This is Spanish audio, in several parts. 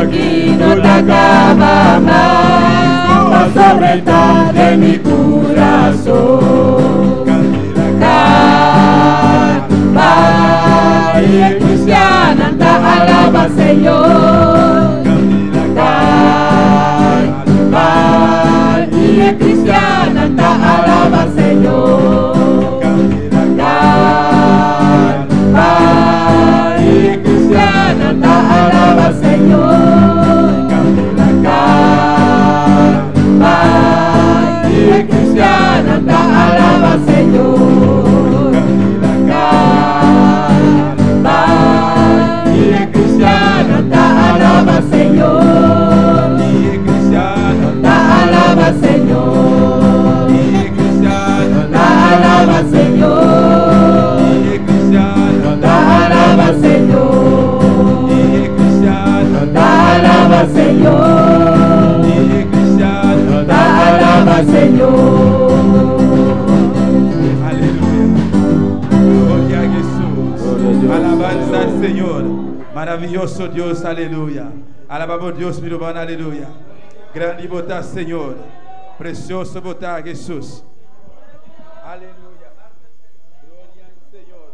aquí no te acaba más, por sobre todo de mi corazón. María cristiana, te alaba Señor. María cristiana, te alaba Señor. María cristiana, te alaba Señor. María cristiana, te alaba Señor. María cristiana, te alaba Señor. Te alaba Señor. Te alaba Señor. Te alaba Señor. Te alaba Señor. Te alaba Señor. Aleluya. Gloria a Jesús. Alabanza al Señor. Maravilloso Dios, aleluya. Alabamos Dios, mi hermano, aleluya. Grande botar, Señor. Precioso botar, Jesús. Aleluya. Gloria al Señor.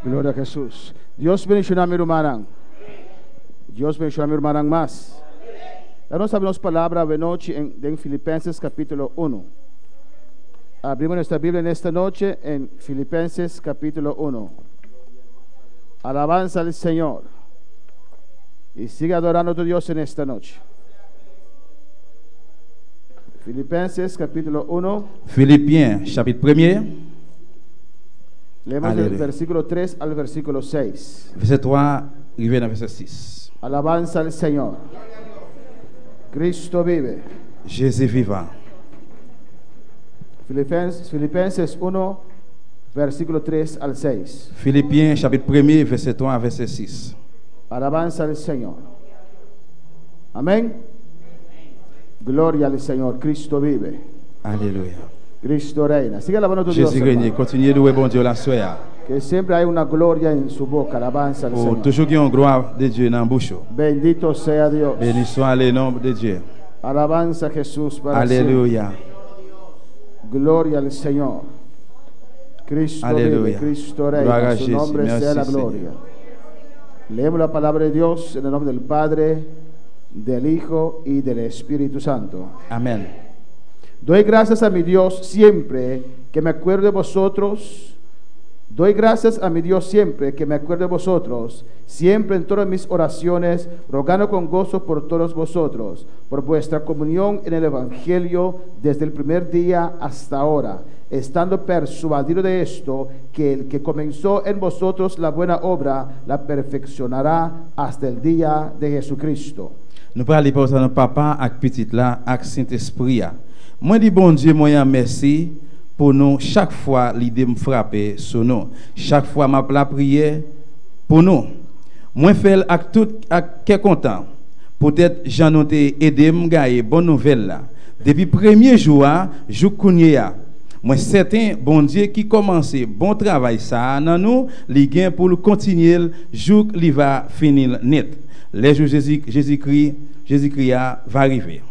Gloria a Jesús. Dios bendiga a mi hermana. Dios bendiga a mi hermana más. Ya nos abrimos palabra de noche en Filipenses capítulo 1. Abrimos nuestra Biblia en esta noche en Filipenses capítulo 1. Alabanza al Señor. Y sigue adorando a tu Dios en esta noche. Filipenses capítulo 1. Philippiens chapitre 1er. Leemos del versículo 3 al versículo 6. Verset 3, arrivé dans verset 6. Alabanza al Señor. Cristo vive. Jésus vivant. Filipenses 1, versículo 3 al 6. Philippiens chapitre 1er, verset 3 à verset 6. Alabanza al Señor. Amén. Gloria al Señor. Cristo vive. Alléluia. Cristo reina. Sigue alabando a tu Dios. Jésus règne. Continuez de louer bon Dieu la soirée. Que siempre hay una gloria en su boca. Alabanza al Señor. Toujours qu'il y a une gloire de Dieu dans la bouche. Bendito sea Dios. Béni soit le nom de Dieu. Alabanza a Jesús para Alléluia. siempre. Gloria al Señor. Cristo Aleluya. vive. Cristo reina. Gloria a Su Jesús. nombre Merci, sea la Señor. gloria. Leemos la palabra de Dios en el nombre del Padre, del Hijo y del Espíritu Santo. Amen. Doy gracias a mi Dios siempre que me acuerdo de vosotros. Doy gracias a mi Dios siempre que me acuerdo de vosotros, siempre en todas mis oraciones, rogando con gozo por todos vosotros, por vuestra comunión en el Evangelio desde el primer día hasta ahora, estando persuadido de esto, que el que comenzó en vosotros la buena obra, la perfeccionará hasta el día de Jesucristo. Nous parlons aller pour notre papa avec petite là avec Saint-Esprit. Moi dis bon Dieu moi merci pour nous chaque fois l'idée me frapper sur nous. Chaque fois m'a la prière pour nous. Moi fait avec tout avec content. Peut-être j'en ai aidé me gagner bonne nouvelle là. Depuis premier jour jour connais moi certain bon Dieu qui commencer bon travail ça dans nous, li gain pour le continuer jour li va finir net. Les jours Jésus-Christ va arriver.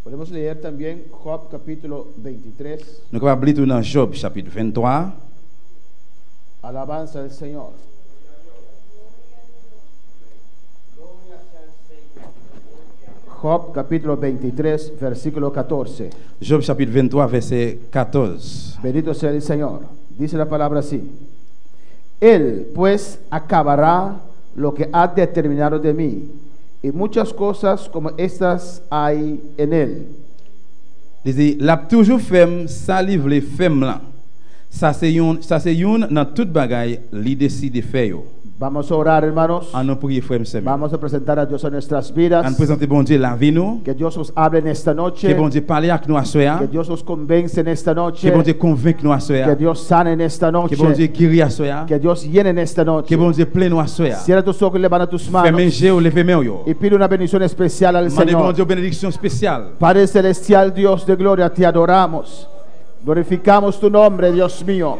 Podemos leer también Job capítulo 23. Nous allons lire dans Job chapitre 23. Alabanza al Señor. Job capítulo 23, versículo 14. Job chapitre 23, verset 14. Bendito sea el Señor. Dice la palabra así. Él pues acabará lo que ha determinado de mí, y muchas cosas como estas hay en él. Dice, l'a toujours fait ça livre femme là. Ça c'est une dans toute bagaille, li décide faire. Vamos a orar, hermanos. En nous prier frère sœur. Vamos a presentar a Dios en nuestras vidas. En présenter bon Dieu la vie nous. Que Dios nos hable en esta noche. Que bon Dieu parle avec nous à soir. Que Dios nos convence en esta noche. Que bon Dieu convainc nous à soir. Que Dios sane en esta noche. Que bon Dieu guérit à soir. Que Dios llene en esta noche. Que bon Dieu pleine nous à soir. Cierra tus ojos y levanta tus manos. Y pide una bendición especial al Señor. Bon Dieu benediction spéciale. Padre celestial, Dios de gloria, te adoramos. Glorificamos tu nombre, Dios mío.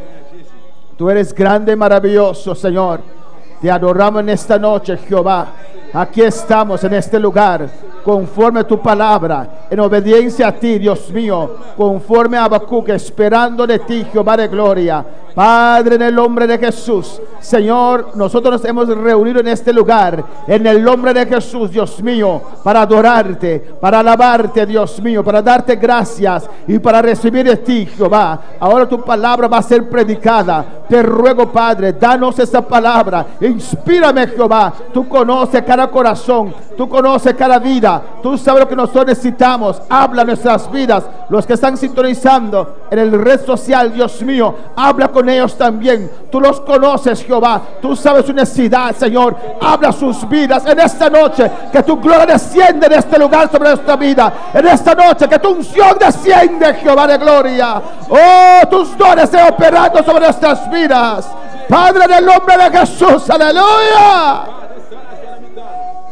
Tú eres grande y maravilloso, Señor. Te adoramos en esta noche, Jehová. Aquí estamos en este lugar, conforme a tu palabra, en obediencia a ti, Dios mío, conforme a Habacuc, esperando de ti, Jehová de gloria. Padre, en el nombre de Jesús, Señor, nosotros nos hemos reunido en este lugar, en el nombre de Jesús, Dios mío, para adorarte, para alabarte, Dios mío, para darte gracias y para recibir de ti, Jehová. Ahora tu palabra va a ser predicada. Te ruego, Padre, danos esa palabra. Inspírame, Jehová. Tú conoces cada corazón, tú conoces cada vida, tú sabes lo que nosotros necesitamos. Habla nuestras vidas. Los que están sintonizando en el red social, Dios mío, habla con ellos también. Tú los conoces, Jehová. Tú sabes su necesidad, Señor. Habla sus vidas en esta noche. Que tu gloria desciende en este lugar sobre nuestra vida. En esta noche que tu unción desciende, Jehová de gloria. Oh, tus dones estén operando sobre nuestras vidas, Padre, en el nombre de Jesús. Aleluya.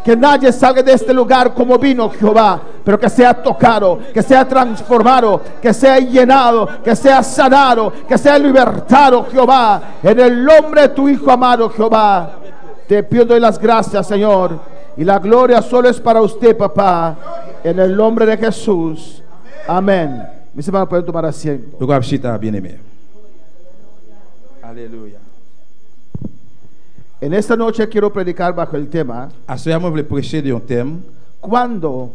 Que nadie salga de este lugar como vino, Jehová, pero que sea tocado, que sea transformado, que sea llenado, que sea sanado, que sea libertado, Jehová, en el nombre de tu Hijo amado, Jehová. Te pido y doy las gracias, Señor, y la gloria solo es para usted, papá, en el nombre de Jesús. Amén. Mis hermanos pueden tomar asiento. Bien-aimé. Aleluya. En esta noche quiero predicar bajo el tema: Assoyamos le prêcher de un thème. ¿cuándo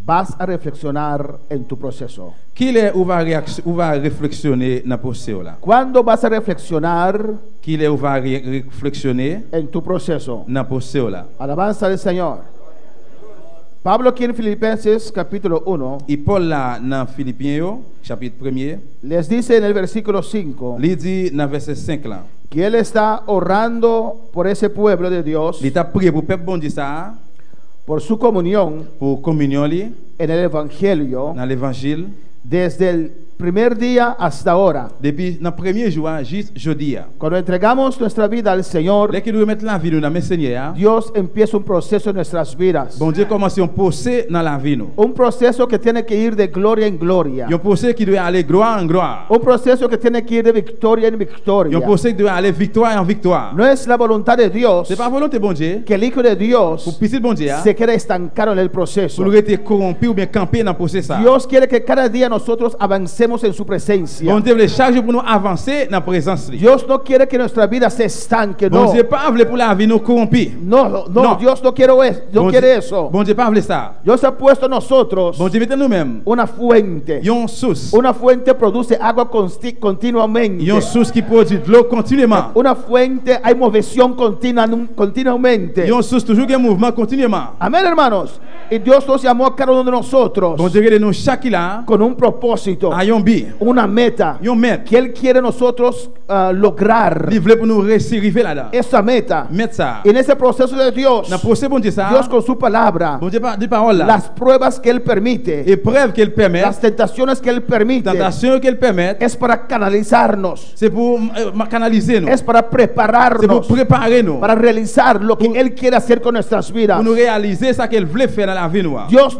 vas a reflexionar en tu proceso? Qui est où va réflexionner dans procès là? ¿Cuándo vas a reflexionar Qui est où va réflexionner en tu proceso? dans procès là? Alabanza del Señor. Pablo aquí en Filipenses capítulo 1 Et Paul là dans Philippiens yo, chapitre 1er, les dice en el versículo 5 il dit dans verset 5 là. que él está orando por ese pueblo de Dios, Il t'a prié pour peuple bon Dieu ça, por su comunión pour communion li en el Evangelio dans l'évangile desde el primer día hasta ahora. depuis dans premier jour jusqu'à jeudi. Cuando entregamos nuestra vida al Señor, Dès que nous remettons la vie nous dans mes Seigneur, Dios empieza un proceso en nuestras vidas. bon Dieu commence un procès dans la vie nous. Un proceso que tiene que ir de gloria en gloria. Un procès qui doit aller gloire en gloire. Un proceso que tiene que ir de victoria en Un victoria. procès qui doit aller victoire en victoire. No es la voluntad de Dios C'est pas volonté bon Dieu que el Hijo de pour Dios petit bon Dieu se quede estancado en el proceso. pour rester corrompu ou bien camper dans le procès ça. Dios quiere que cada día nosotros avancemos en su presencia. Bon Dieu veut chaque jour pour nous avancer dans la présence. Dios no quiere que nuestra vida se estanque. Bon No, Dieu pas veut pour la vie nous corrompu. no, No. Dios no quiere no Bon quiere Dieu- eso. Bon Dieu pas veut ça. Dios ha puesto en nosotros Bon Dieu mettez nous-mêmes una fuente. une source. Una fuente produce agua continuamente. Une source qui produit de l'eau continuellement. Una fuente hay movilización continuamente. Une source toujours qui mouvement continuellement. Amén, hermanos. Y Dios nos llamó a cada uno de nosotros Bon Dieu regarde nous chaque là con un propósito, a un but, una meta un maître. que Él quiere nosotros lograr. Il veut pour nous réussir arriver là-dedans. Esa meta. Mettre ça. En ese proceso de Dios, Dans le procès bon Dieu ça. Dios con su palabra, Bon Dieu des paroles là. las pruebas que Él permite, Épreuve qu'elle permet, las tentaciones que Él permite, tentation qu'elle permet, es para canalizarnos, c'est pour canaliser nous. es para C'est pour prepararnos préparer nous. para realizar lo que Él quiere hacer con nuestras vidas. Pour nous réaliser ça qu'elle voulait faire dans la vie nous. Dios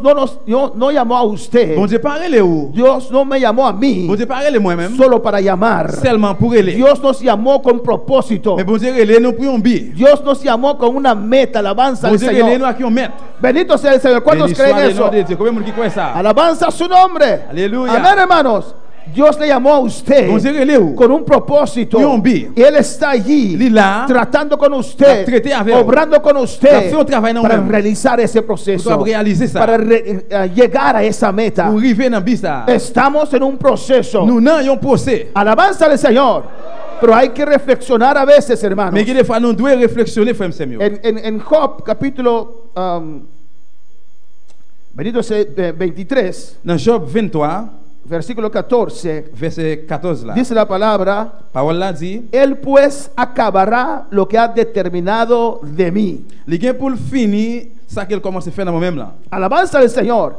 no llamó a usted. Bon Dieu parle où? Dios no me llamó a mí Bon Dieu parle moi-même. solo para llamar. Seulement pour elle. Dios nos llamó con propósito. Mais bon Dieu elle nous pour un but. Dios nos llamó con una meta. Alabanza Bon al Dieu elle Señor. nous a qui on met. Bendito sea el Señor. ¿Cuántos Béni soit creen le nom eso? de Dieu. Combien de monde qui croit ça? Alabanza a su nombre. Aleluya. Amén, hermanos. Dios le llamó a usted Bon Dieu elle où? con un propósito. Y un bien. Y Él está allí Il est là. tratando con usted, La traité avec obrando con La usted fait un travail dans para nous-mêmes. realizar ese proceso, Pour réaliser ça. para llegar a esa meta. Pour arriver dans but ça. Estamos en un proceso. Nous n'avons un procès. Alabanza al Señor. Pero hay que reflexionar a veces, hermanos. Mais des fois nous devons réflexionner frère Samuel. En Job capítulo bendito sea, 23, Dans Job 23, versículo 14, verset 14 là. dice la palabra: Parole là dit, Él pues acabará lo que ha determinado de mí. les gains pour le finir, ça qu'elle commence à faire dans moi-même là. Alabanza al Señor.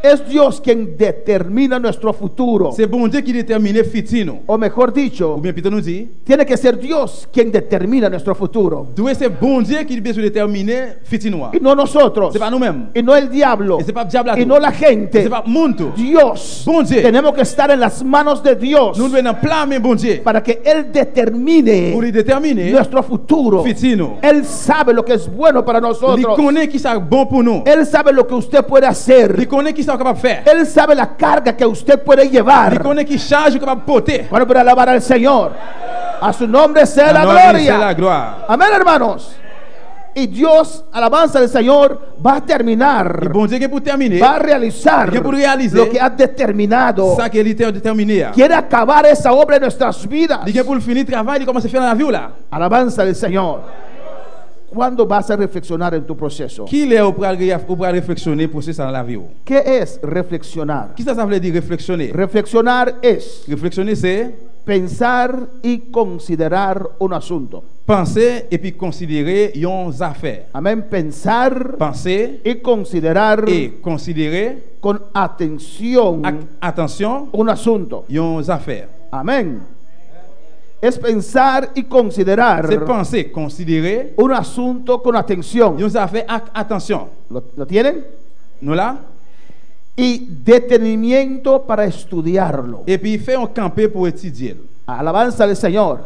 Es Dios quien determina nuestro futuro. C'est bon Dieu qui détermine futur nous. O mejor dicho, Ou bien plutôt nous dit, tiene que ser Dios quien determina nuestro futuro. c'est bon Dieu qui doit déterminer futur nous. Y no nosotros. C'est pas nous-mêmes. Y no el diablo. Et c'est pas le diable à Y tout. no la gente. C'est pas monde. Dios. Bon Dieu. Tenemos que estar en las manos de Dios Nous devons plein mais bon Dieu. para que Él determine Pour lui déterminer nuestro futuro. futur nous. Él sabe lo que es bueno para Il nosotros. connaît qui c'est bon pour nous. Él sabe lo que usted puede hacer. Il connaît qui c'est capable de faire. Él sabe la carga que usted puede Il llevar. connaît qui charge capable de porter. Bueno, para alabar al Señor. A su nombre sea la À notre nom, c'est la gloria. gloire. Amén, hermanos. Y Dios, alabanza del Señor, va a Et terminar, bon Dieu qui pour terminer, va a realizar que pour réaliser lo que ha determinado. ça qu'il était déterminé. Quiere acabar esa obra en nuestras vidas. Il pour le finir travail, il commence à faire dans la vie là. Alabanza del Señor. ¿Cuándo vas a reflexionar en tu proceso? Qui est au pour réflexionner pour ça dans la vie? ¿Qué es reflexionar? Qui ça veut dire réflexionner? Reflexionar es Réflexionner c'est pensar y considerar un asunto. penser et puis considérer une affaire. Amén. Pensar Penser y considerar et considérer con atención attention un asunto. une affaire. Amén. Es pensar y considerar C'est penser, considérer un asunto con atención. une affaire avec attention. ¿Lo tienen? Nous là Y detenimiento para estudiarlo. et puis faire un camper pour étudier. Alabanza del Señor.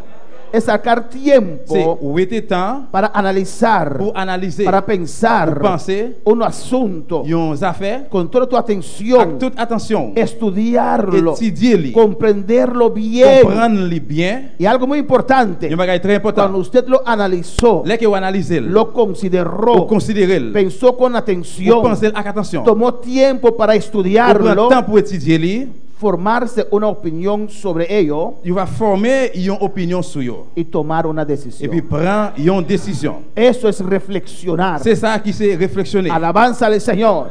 Es sacar C'est tiempo où était temps para analizar, pour analyser, para pensar pour penser un asunto une affaire con toda tu avec atención, toute attention. estudiarlo, Étudier-le, comprenderlo bien. comprendre-le bien. Y algo muy importante, Un bagage très cuando important. usted lo analizó, Là que vous analysez, lo vous consideró, considérez, pensó con vous atención, pensez avec attention. tomó tiempo para Vous prenez estudiarlo, temps pour étudier, formarse una opinión sobre ello il va former une opinion sur eux. y tomar una Et puis decisión. prendre une décision. Eso es reflexionar. C'est ça qui c'est réflexionner. Alabanza al Señor.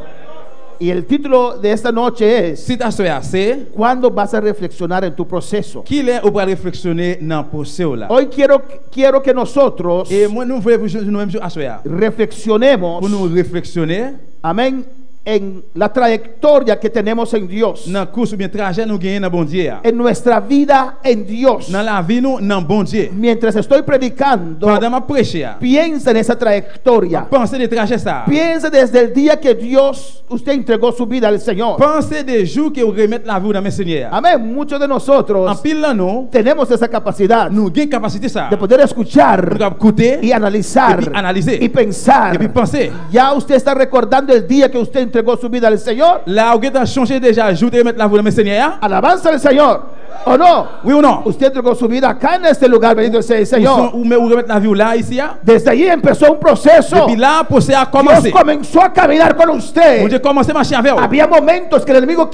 Y el título de esta noche es Citation c'est ¿cuándo vas a reflexionar en tu proceso? qui est au pour réflexionner dans le procès là. Hoy quiero que nosotros Et moi nous voulons nous-mêmes asseoir reflexionemos, pour nous réflexionner amén, en la trayectoria que tenemos en Dios, dans course ou bien trajet nous gagner dans bon Dieu. en nuestra vida en Dios. Dans la vie nous dans bon Dieu. Mientras estoy predicando, Pendant ma prêcher, piensa en esa trayectoria. pensez des trajets ça. Piensa desde el día que usted entregó su vida al Señor. Pensez des jours que vous remettez la vie dans mes seigneurs. Amén. Muchos de En nosotros pile là nous tenemos esa capacidad nous gagnons capacité ça. de poder Nous escuchar capable écouter y analizar y analizar y pensar. et puis penser. Ya usted está recordando el día que usted entregó su vida al Señor. Là vous avez changé déjà jour de remettre la vie dans mes seigneurs. Alabanza al Señor. ¿O no? Oui ou non? Usted entregó su vida acá en este lugar, bendito sea el Señor. Ou remettre la vie là ici. Desde allí empezó un proceso. Depuis là procès a Dios commencé. comenzó a caminar con Bon usted. Dieu commencé à marcher avec vous. Había momentos que el enemigo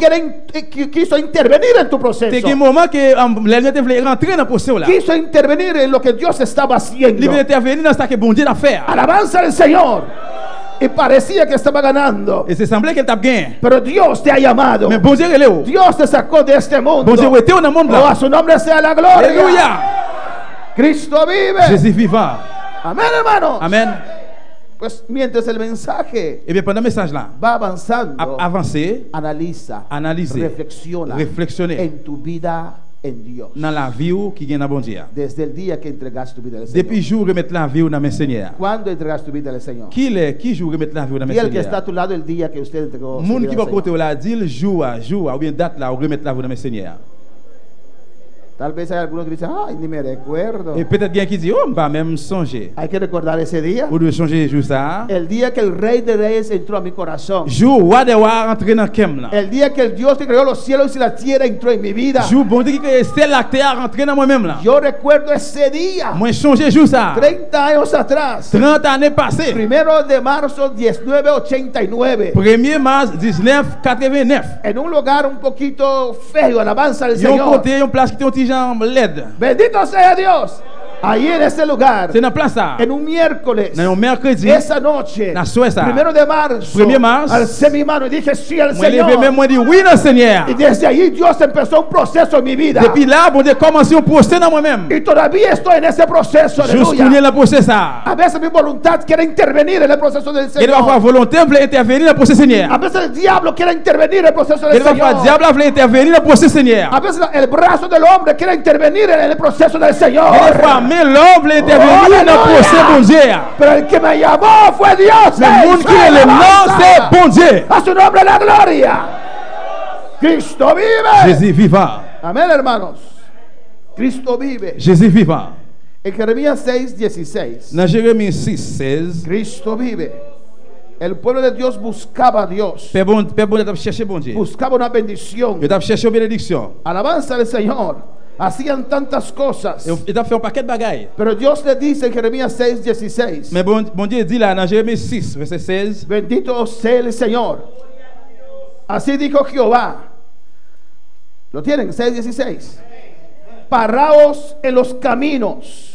quiso intervenir en tu proceso. C'est un moment que l'ennemi voulait rentrer dans le procès là. Quiso intervenir en lo que Dios estaba haciendo. Il veut intervenir dans ce que bon Dieu a fait. Alabanza al Señor. Y parecía que estaba ganando. Et c'est semblé qu'elle tape gagné. Pero Dios te ha llamado. Mais bon Dieu est là. Dios te sacó de este mundo. Bon Dieu était dans le monde Oh, a là. su nombre sea la gloria. Alléluia. Cristo vive. Jésus vivant. Amén, hermanos. Amen. Pues mientras el mensaje Et bien pendant le message là, va avanzando, avancer, analiza, analyser, reflexiona réflexionner en tu vida en Dios. dans la vie qui gagne dans bon Dieu. Desde el día que entregaste tu vida al Señor. Depuis jour remettre la vie dans mes seigneurs. ¿Cuándo entregaste tu vida al Señor? Qui jour remettre la vie dans mes Y el que está a seigneurs. tu lado el día que usted entregó su Moun vida qui al va côté Señor. là dit jour à jour ou bien date là ou remettre la vie dans mes seigneurs. Tal vez hay algunos que dicen, ay, ni me recuerdo. Et peut-être bien qui dit oh pas même songer. Hay que recordar ese día. Ou de changer jour ça. El día que el Rey de Reyes entró a mi corazón. Jour roi de roi rentrer dans kem là. El día que el Dios que creó los cielos y la tierra entró en mi vida. Jour bon Dieu qui crée ciel la terre rentrer dans moi-même là. Yo recuerdo ese día. Moi changer jour ça. 30 años atrás. 30 années passées. 1 de marzo 1989. 1er mars 1989. En un lugar un poquito feo, alabanza al Yon Señor. côté, yon place qui était un petit genre LED. Bendito sea Dios. Ahí en ese lugar, C'est dans place ça. en un miércoles, Dans un mercredi, esa noche, na soirée ça. 1 de marzo, 1er mars, alcé mi mano y dije sí al moi levé même Señor. moi dit oui dans le Seigneur. Y desde ahí Dios empezó un proceso en mi vida. Depuis là, bon Dieu commencé un procès dans moi-même. Y todavía estoy en ese proceso. Jusqu'à Aleluya. le procès ça. A veces mi voluntad quiere intervenir en el proceso del Il va avoir Señor. volonté de intervenir dans le procès Seigneur. A veces el diablo quiere intervenir en el proceso del Il va avoir Señor. diable veut intervenir dans le procès Seigneur. A veces el brazo del hombre quiere intervenir en el proceso del Señor. Il va mais l'homme veut intervenir dans le procès bon Dieu. Pero el que me llamó fue Dios. Le monde qui est le nom, c'est bon Dieu. A su nombre la gloria. Cristo vive. Jésus vivant. Amén, hermanos. Cristo vive. Jésus vivant. En Jeremías 6:16. Dans Jérémie 6:16, Cristo vive. El pueblo de Dios buscaba a Dios. Père bon Dieu a cherché bon Dieu. Buscaba una bendición. Il a cherché une bénédiction. Alabanza al Señor. Hacían tantas cosas. Il a fait un paquet de bagailles. Pero Dios le dice en Jeremías 6:16. Mais bon Dieu dit là dans Jérémie 6, verset 16, Bendito sea el Señor. Así dijo Jehová. ¿Lo tienen? 6:16. Paraos en los caminos.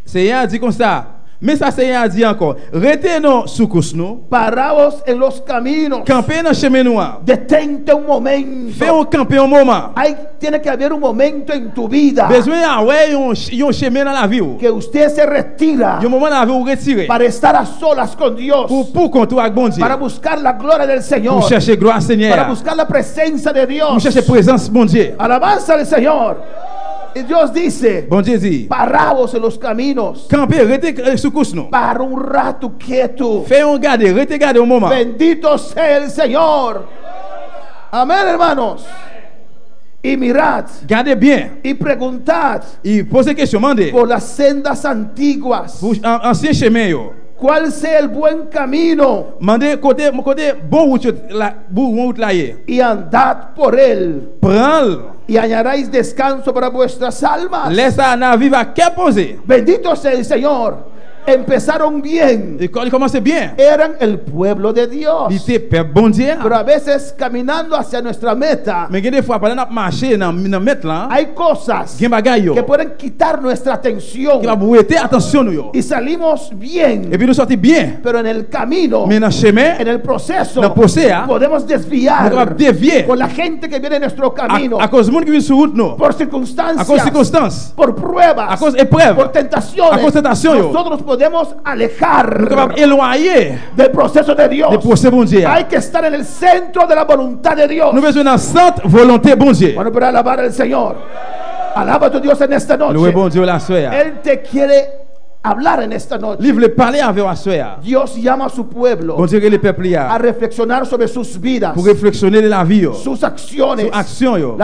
Seigneur dit comme ça. Mais ça Seigneur dit encore, retenons sous course nous, Paraos en los caminos. camper dans chemin noir. Detente un momento. Fais un camper un moment. Tiene que haber un momento en tu vida Besoin ah ouais un chemin dans la vie. que usted se retira Un moment dans la vie où retirer. para estar a solas con Dios, Pour contour avec bon Dieu. para buscar la gloria del Señor, Pour chercher gloire para Seigneur. buscar la presencia de Pour Dios. chercher présence bon Dieu. Alabanza al Señor. Y Dios dice, Bon Dieu dit, paraos en los caminos, camper, rete sous course nous. para un rato quieto. Fais un garder, rete garder un moment. Bendito sea el Señor. Amén, hermanos. Y mirad Gardez bien. y preguntad Il pose question, demandez. por las sendas antiguas, Pour ancien chemin yo. cuál sea el buen camino, Mandez côté bon route là yé. y andad por él, Prends, y hallaréis descanso para vuestras almas. laisse à na vivre à quel poser. Bendito sea el Señor. Empezaron bien, Il commence bien. eran el pueblo de Dios, Il était père bon Dieu. pero a veces caminando hacia nuestra meta Mais des fois pendant marcher dans mettre là, hay cosas gen bagay yo. que pueden quitar nuestra atención Qui va brouiller attention nous yo. y salimos bien, Et puis nous sortir bien. pero en el camino, Mais dans chemin, en el proceso, dans procès podemos nous desviar va dévier. con la gente que viene en nuestro camino À cause monde qui vient sur route nous. por À cause circunstancias, circonstances. por pruebas, À cause épreuves. por tentaciones. À cause tentation yo. Nosotros podemos Nous alejar capable éloigner del proceso de Dios. des procès bon Dieu. Hay que estar en el centro de la voluntad de Dios. Nous besoin dans sainte volonté bon Dieu. Bueno, pero alabar al Señor. Alaba a tu Dios en esta Louer noche. bon Dieu la soeur. Él te quiere hablar en esta noche. Livre le parler avec la soeur. Dios llama a su pueblo Bon Dieu que les peuples a ya reflexionar sobre sus vidas, pour réflexionner de la vie yo. sus acciones, Sur action yo.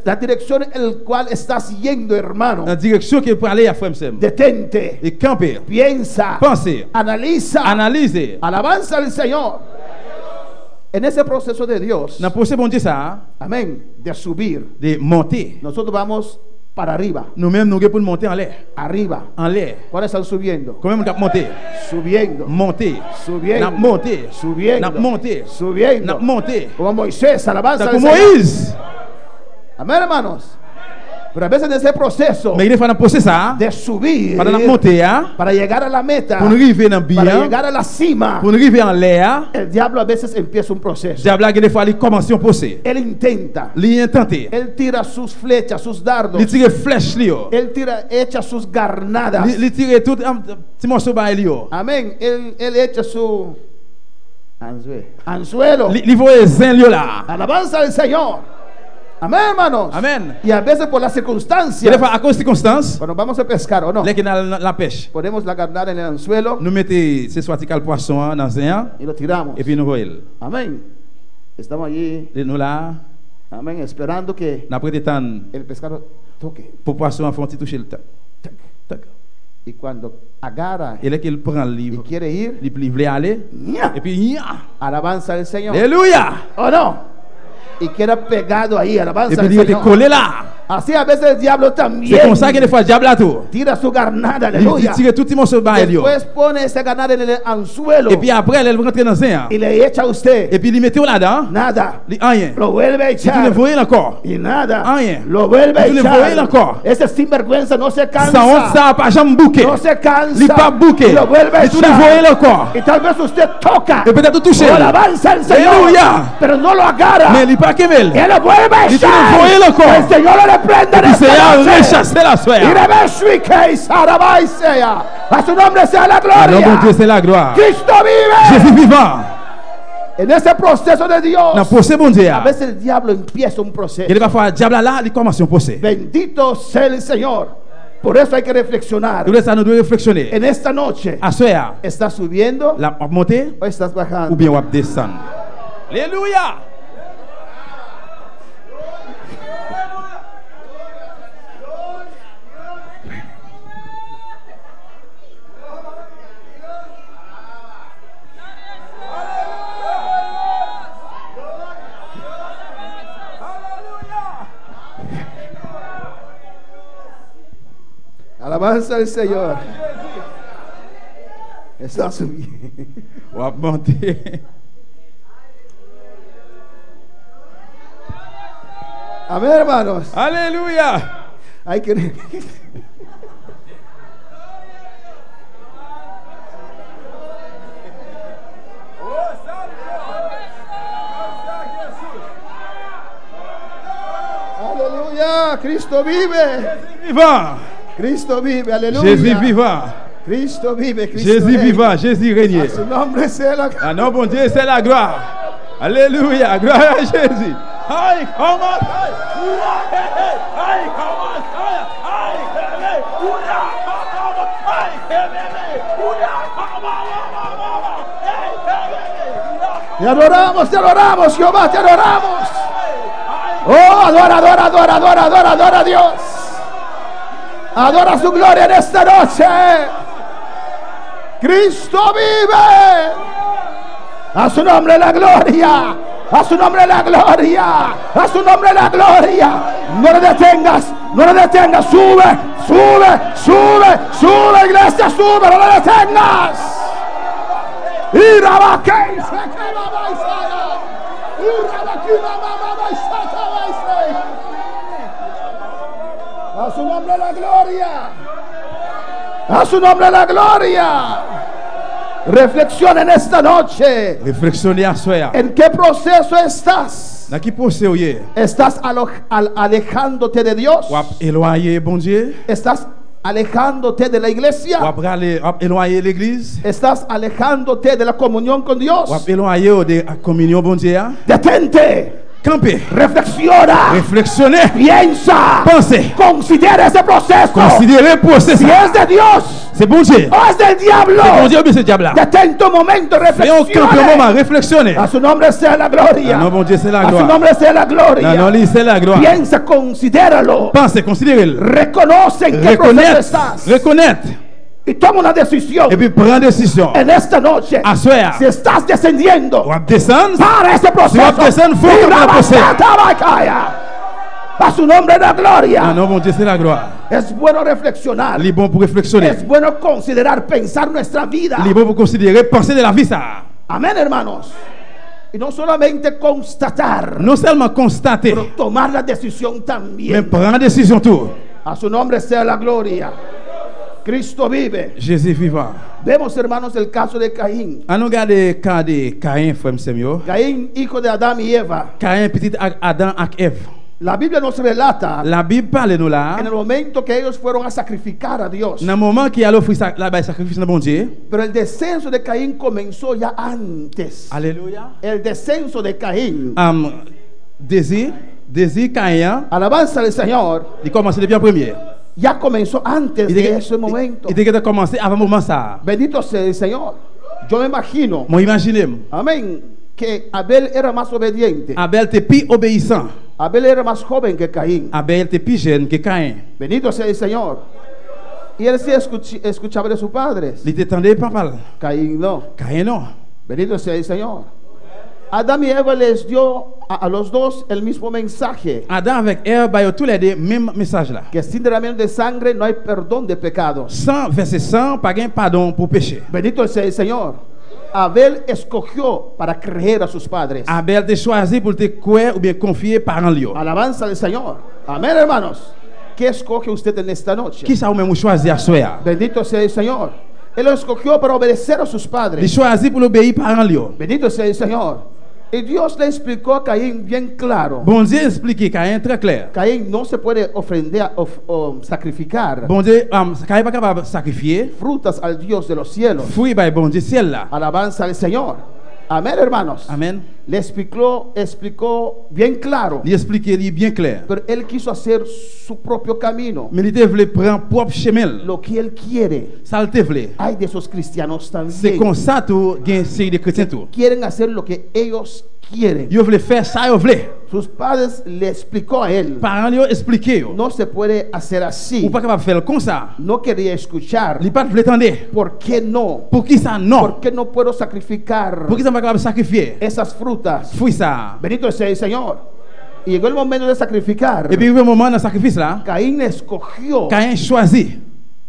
la dirección en la cual estás yendo, hermano. Dans direction que pour aller à frère Sem. Detente, Et camper. piensa, Pensez. analiza, Analyser. alabanza al Señor. En ese proceso de Dios, Dans procès bon Dieu ça, amén, de subir, de monter. nosotros vamos para arriba, Nous-mêmes nous pour monter en l'air. arriba. En l'air. ¿Cuáles están subiendo? Comment nous cap monter? Subiendo, Monter. subiendo, N'a monter. subiendo, N'a monter. subiendo. N'a monter. Como Moisés, alabanza Tant al que Señor. Moïse. Amén, hermanos. Pero a veces en ese proceso Mais il faut dans procès ça, de subir pendant la montée hein, para llegar a la meta, pour nous arriver dans para bien, llegar a la cima, pour nous arriver en l'air, el diablo a veces empieza un proceso. diable a des fois il commence un procès. Él intenta, Il intenté. él tira sus flechas, sus dardos, Il tire flèche li yo. él echa sus garnadas. Il tire tout un petit morceau ba li yo. Amén. Él echa su anzuelo. Il voit zin li yo là. Alabanza al Señor. Amén, hermanos. Amen. Y a veces por las Et des circunstancias, fois à cause de circonstances, cuando vamos a pescar o no, là qui dans la pêche. ponemos la garnada en el anzuelo Nous mettez c'est soit le poisson hein, dans zin y lo tiramos. et puis nous voyons. Amén. Estamos allí, Et nous là, amén, esperando que n'a prêté temps el pescado toque. pour poisson font toucher le tac. Tac. Tac. Y cuando agarra Et là qu'il prend le y livre, quiere ir, il veut aller ¡nya! et puis ya. Alabanza al Señor. Alléluia. ¿O no? Y queda pegado ahí, Et alabanza puis al il était Señor. collé là. Así a veces el diablo C'est también comme ça que des fois le diable a tout. tira su carnada, Il aleluya. tire tout le monde sur le yo. Después pone esa carnada en el anzuelo Et puis après, elle rentre dans un. y le echa a usted. Et puis il mettait là-dedans. Nada. Rien. Lo vuelve a Et tu ne echar. voyais encore. Y nada. Rien. Lo vuelve a Tu ne voyais echar. encore. Ese sinvergüenza no se Sans honte, cansa. ça n'a pas jamais bouqué. No se cansa. Il pas bouqué. Y lo vuelve a Et tu ne voyais echar. encore. Y tal vez usted toca. Et peut-être touché. O alabanza al Señor. Aleluya. Pero no lo agarra. Mais il pas qu'elle. Y lo vuelve a Y tú echar. no voyais encore. El Señor lo reprende en Il s'est esta noche. rechassé la Y soeur. rebeshwike y sarabaisea. A su nombre sea la Alors mon Dieu, gloria. c'est la gloire. Cristo vive. Jésus vivant. En ese proceso de Dios. Dans le procès, bon Dieu. A veces el diablo empieza un proceso. Il va faire le diable là, il commence un procès. Bendito sea el Señor. Por eso hay que reflexionar. Tout ça, nous devons réflexionner. En esta noche, À soeur, ¿estás subiendo la monter o estás ou bajando? bien on va descendre. Alléluia. Alabanza al Señor. Estás subiendo. On va monter. Amén, hermanos. Alléluia. Hay que. Aleluya. Cristo vive. Vivant. Cristo vive. Aleluya. Jésus vivant. Cristo vive. Cristo Jésus reina. vivant. Jésus règne. A su nombre sea la. Ah non, bon Dieu, c'est la gloire. Alléluia. Gloire à Jésus. Aïe, comment? Aïe, comment? Te adoramos, Jehová, te adoramos. Oh, adora, adora, adora, adora, adora, adora a Dios. Adora su gloria en esta noche. Cristo vive. A su nombre la gloria. A su nombre la gloria. A su nombre la gloria. No le detengas. No le detengas. Sube, sube, sube, sube, iglesia, sube. No le detengas. A su nombre la gloria. A su nombre la gloria. Reflexiona en esta noche. Réflexionner à soeur. ¿En qué proceso estás? Dans qui procès ou yé? ¿Estás alejándote de Dios? Ou éloigner bon Dieu? ¿Estás alejándote de la Ou iglesia? éloigner l'église? ¿Estás alejándote de la comunión con Dios? Ou éloigner de la communion bon Dieu? Detente, Camper. reflexiona, Réflexionner. piensa, Pensez. considera ese proceso. Considérez le procès. Si es de Dios C'est bon Dieu. o es del diablo, C'est bon Dieu ou bien c'est diable là? detente un momento, Fais un camp un reflexiona. moment, réflexionner. A su nombre sea la gloria. Non, bon Dieu, c'est la A su gloire. nombre sea la Non, gloria. non, lui, c'est la gloire. Piensa, considéralo. Pensez, considérez-le. Reconoce en qué proceso Reconnaître. estás. Reconnaître. Y toma una decisión Et puis prendre décision. en esta noche. À soir. Si estás descendiendo, On va descendre. para ese proceso. Si va a descender, faut Y que la va a pasar. batata va a caer. A su nombre la gloria. Non, non, bon Dieu, c'est la gloire. Es bueno reflexionar. Il est bon pour réflexionner. Es bueno considerar, pensar nuestra vida. Il est bon pour considérer, penser de la vie ça. Amén, hermanos. Y no solamente constatar, Non seulement constater, pero tomar la decisión mais también. prendre décision tout. A su nombre sea la gloria. Cristo vive. Jésus vivant. Vemos, hermanos, el caso de Caín. On regarde le cas de Caïn, frère Samuel. Caín, hijo de Adán y Eva. Caïn, petit Adam et Ève. La Biblia nos relata La Bible parle nous là. en el momento que ellos fueron a sacrificar a Dios. Dans le moment qui a offert la sacrifice de bon Dieu. Pero el descenso de Caín comenzó ya antes. Alléluia. El descenso de Caín. Désir Caïn, Alabanza al Señor. il commence depuis en premier. Ya comenzó antes Il de ese momento. était que commencé avant le moment ça. Bendito sea el Señor. Yo me imagino, Moi imaginez, amén, que Abel era más obediente. Abel était plus obéissant. Abel era más joven que Caín. Abel était plus jeune que Caïn. Bendito sea el Señor. Y él sí escuchaba de sus padres. Il était tendé papa. Caín no. Caïn non. Bendito sea el Señor. Adán y Eva les dio a los dos el mismo mensaje, Adam avec Ève, bah, yo tous les deux même message là. que sin derramamiento de sangre no hay perdón de pecados. Sans verset 100, pas gain pardon pour péché. Bendito sea el Señor. Abel escogió para creer a sus padres. Abel te choisi pour te croire ou bien confier parents lui. Alabanza al Señor. Amén, hermanos. ¿Qué escoge usted en esta noche? Qui ça ou même choisi à soir? Bendito sea el Señor. Él lo escogió para obedecer a sus Il padres. choisi pour obéir parents lui. Bendito sea el Señor. Y Dios le explicó a Caín bien claro. Bon Dieu expliqué Caïn très clair. Caín no se puede ofrender o sacrificar Bon Dieu, Caïn pas capable de sacrifier. frutas al Dios de los cielos. Fruit by bon Dieu ciel là. Alabanza al Señor. Amén, hermanos. Amen. Le explicó bien claro. Il expliqué lui bien clair. Pero él quiso hacer su propio camino. Mais il te voulait prendre propre chemin. Lo que él quiere. Ça le te voulait. Hay de esos cristianos C'est comme también. ça tout gain série de chrétiens tout. Quieren hacer lo que ellos quieren. Yo voulais faire ça, yo voulais. Sus padres le explicó a él. Parents yo expliqué yo. No se puede hacer así. Ou pas capable de faire comme ça. No quería escuchar. Il pas voulait entendre. ¿Por qué no? Pour qui ça non? ¿Por qué no puedo sacrificar Pour qui ça pas capable de sacrifier? esas frutas? Fruit ça. Bendito sea el Señor. Y llegó el momento de sacrificar. Et puis il y a un moment dans le sacrifice là, Caín escogió Caïn choisit